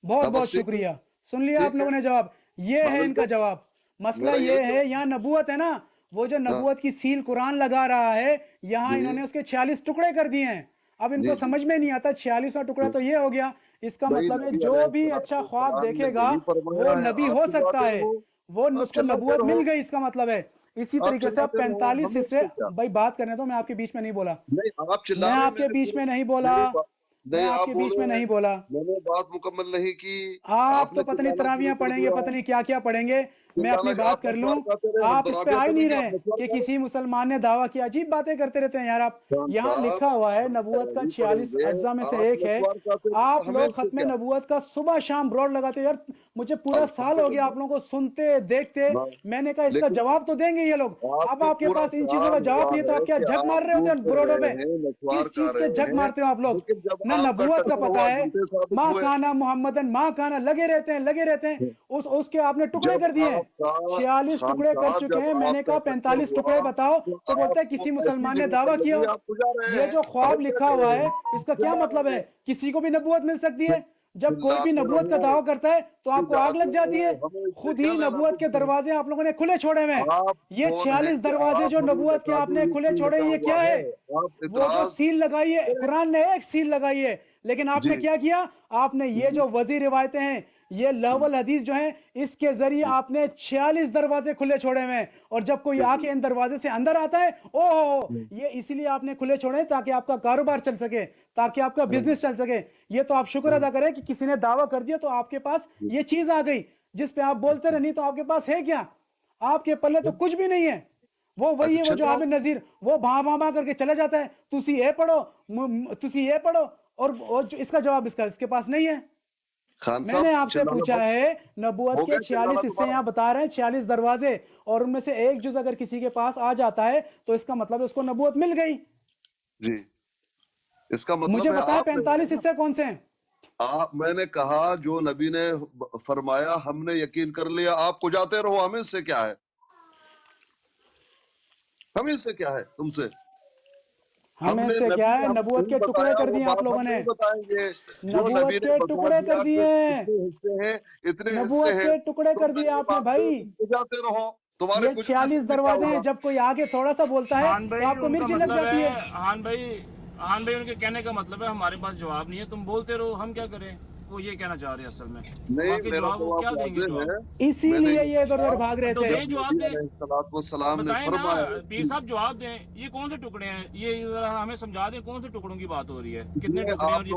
बहुत बस बहुत ठीक है, शुक्रिया। सुन लिया ठीक आप लोगों है। ने जवाब, ये है मालूम इनका है, जवाब। मसला मेरा ये ये है, यहाँ नबूवत है ना, वो जो हाँ, नबूवत की सील कुरान लगा रहा है, यहाँ जी इन्होंने उसके 46 टुकड़े कर दिए हैं। अब जी इनको जी समझ में नहीं आता, 46वां टुकड़ा तो ये हो गया, इसका भाई, मतलब है नबी जो भी अच्छा ख्वाब अलैहिस्सलाम ने देखेगा यही फरमाया वो है। नबी आप हो चिल्लाते सकता है, रहो, वो आप उसको चिल्लाते नबूवत मिल रहो, गई, इसका मतलब है। इसी आप तरीके से आप चिल्लाते रहो, 45 हमें हिस्से, इससे क्या। भाई बात करने दो, मैं आपके बीच में नहीं बोला, नहीं, आप चिल्ला मैं रहे हैं, आपके मैंने बीच में पूरी नहीं बोला, मेरी बात मैं नहीं, आप आपके बीच बोले में नहीं बोला। मैंने बात मुकम्मल नहीं की, आप आपने तो पता नहीं चिल्लाना तरावियां शुरू कर पढ़ेंगे, दिया। पता नहीं क्या क्या पढ़ेंगे, मैं अपनी चिल्लाना, बात आप कर लूं, मसवार खाते रहे, हम आप इस पे तराबियां आ ही नहीं पढ़ेंगे, रहे आप मसवार कि खाओ। किसी मुसलमान ने दावा किया। अजीब बातें करते रहते हैं यार आप। खान यहाँ साहब, लिखा हुआ है नबूवत का नहीं 46 पढ़ेंगे, अज्जा में से आप एक है। मसवार खाते रहे, आप हमें लोग इससे खत्म क्या। नबूवत का सुबह शाम ब्रॉड लगाते हो यार, मुझे पूरा साल हो गया आप लोगों को सुनते देखते, मैंने कहा इसका लेकिन जवाब तो देंगे ये लोग। अब आपको आपके पूरा पास इन चीजों का साल जवाब हुआ नहीं है तो है आप क्या कि झक आप मार रहे होते झूठ हैं कर ब्रोडो पे, रहे हैं, नस्वार किस चीज खा के रहे झक हैं, मारते हो आप लोग? लेकिन जब ना आपका नबूवत का टकरा पता हुआ है, झूठे साबित माँ हुए, खाना मोहम्मदन, माँ खाना, लगे रहते हैं उसके आपने टुकड़े जब कर दिए हैं। आपका 46 खान टुकड़े कर साहब, चुके हैं, जब मैंने आपका कहा टक्कर 45 टुकड़े हुआ, बताओ, तो तो बोलता है आपको किसी ऐसी मुसलमान ने जगह दावा पर किया। लगी, आप बुझा रहे ये हैं। जो ख्वाब हम क्या लिखा हुआ करें? है, इसका क्या चिल्ला मतलब रहे है? हैं, किसी को भी नबूवत मिल सकती है? जब कोई भी चिल्लाते नबूवत का रहो, दावा करता है तो आपको आग लग चिल्लाते जाती है। रहो, हमें इससे खुद क्या ही लेना नबूवत के तुमसे। दरवाजे आप लोगों ने खुले छोड़े हुए हैं। आप ये कौन है 46 कि दरवाजे आप जो हमें नबूवत के बता आपने दें खुले ये छोड़े, लिखा ये हुआ क्या है? आप वो जो इतराज सील लगाई है, कुरान ने एक सील लगाई है, लेकिन आपने जी क्या किया? आपने ये जो वजी रिवायतें हैं, ये लहवल हदीस जो है, इसके जरिए आपने 46 दरवाजे खुले छोड़े हुए हैं। और जब कोई आके इन दरवाजे से अंदर आता है, ओहो, ये इसीलिए आपने खुले छोड़े हैं ताकि आपका कारोबार चल सके, ताकि आपका बिजनेस चल सके। ये तो आप शुक्र अदा करें कि किसी ने दावा कर दिया तो आपके पास ये चीज आ गई जिस पे आप बोलते रहे, नहीं तो आपके पास है क्या? आपके पल्ले तो कुछ भी नहीं है। वो वही है, वो जो आबिद नजीर, वो भा करके चला जाता है, तुसी ये पढ़ो, और जो इसका जवाब इसके पास नहीं है। खान मैंने साहब आपसे चिल्लाना पूछा बंद है, नबूवत हो के गया 46 चिल्लाना हिस्से तुम्हारा। यहाँ बता रहे हैं, 46 दरवाजे, और उनमें से एक जुज अगर किसी के पास आ जाता है तो इसका मतलब है उसको नबूवत मिल गई। जी, इसका मतलब मुझे है बताएं आप नहीं 45 है ना। हिस्से कौन से हैं? मैंने कहा जो नबी ने फरमाया हमने यकीन कर लिया, आप पुजाते रहो, हमें इससे क्या है, हमें इससे क्या है तुमसे, हमें हमने इससे क्या है, नबी नबूवत के टुकड़े कर दिए आप लोगों ने, बताएंगे जो नबूवत नबी ने के बता टुकड़े दिया कर कि दिए, इतने हिस्से हैं, इतने हिस्से नबूवत हैं, के टुकड़े तुम कर दिए नबी आपने बात भाई। करो, तुम पुजाते रहो, तुम्हारे ये कुछ 46 दरवाजे हैं, जब कोई आगे थोड़ा सा बोलता है हान तो भाई आपको उनका मिर्ची लग मतलब जाती है, है। हान भाई उनके कहने का मतलब है हमारे पास जवाब नहीं है, तुम बोलते रहो, हम क्या करें, वो ये कहना चाह रहे हैं असल में। नहीं, बाकी मेरा जवाब वो क्या जवाब देंगे वाज़ेह जवाब? है, इसीलिए ये इधर उधर भाग रहे तो थे। दें जवाब दें, अलैहिस्सलाम ने बताएं ना फरमाया पीर साहब, जवाब दें, ये कौन से टुकड़े हैं, ये जरा हमें समझा दें कौन से टुकड़ों की बात हो रही है, कितने ये टुकड़े हैं आप और ये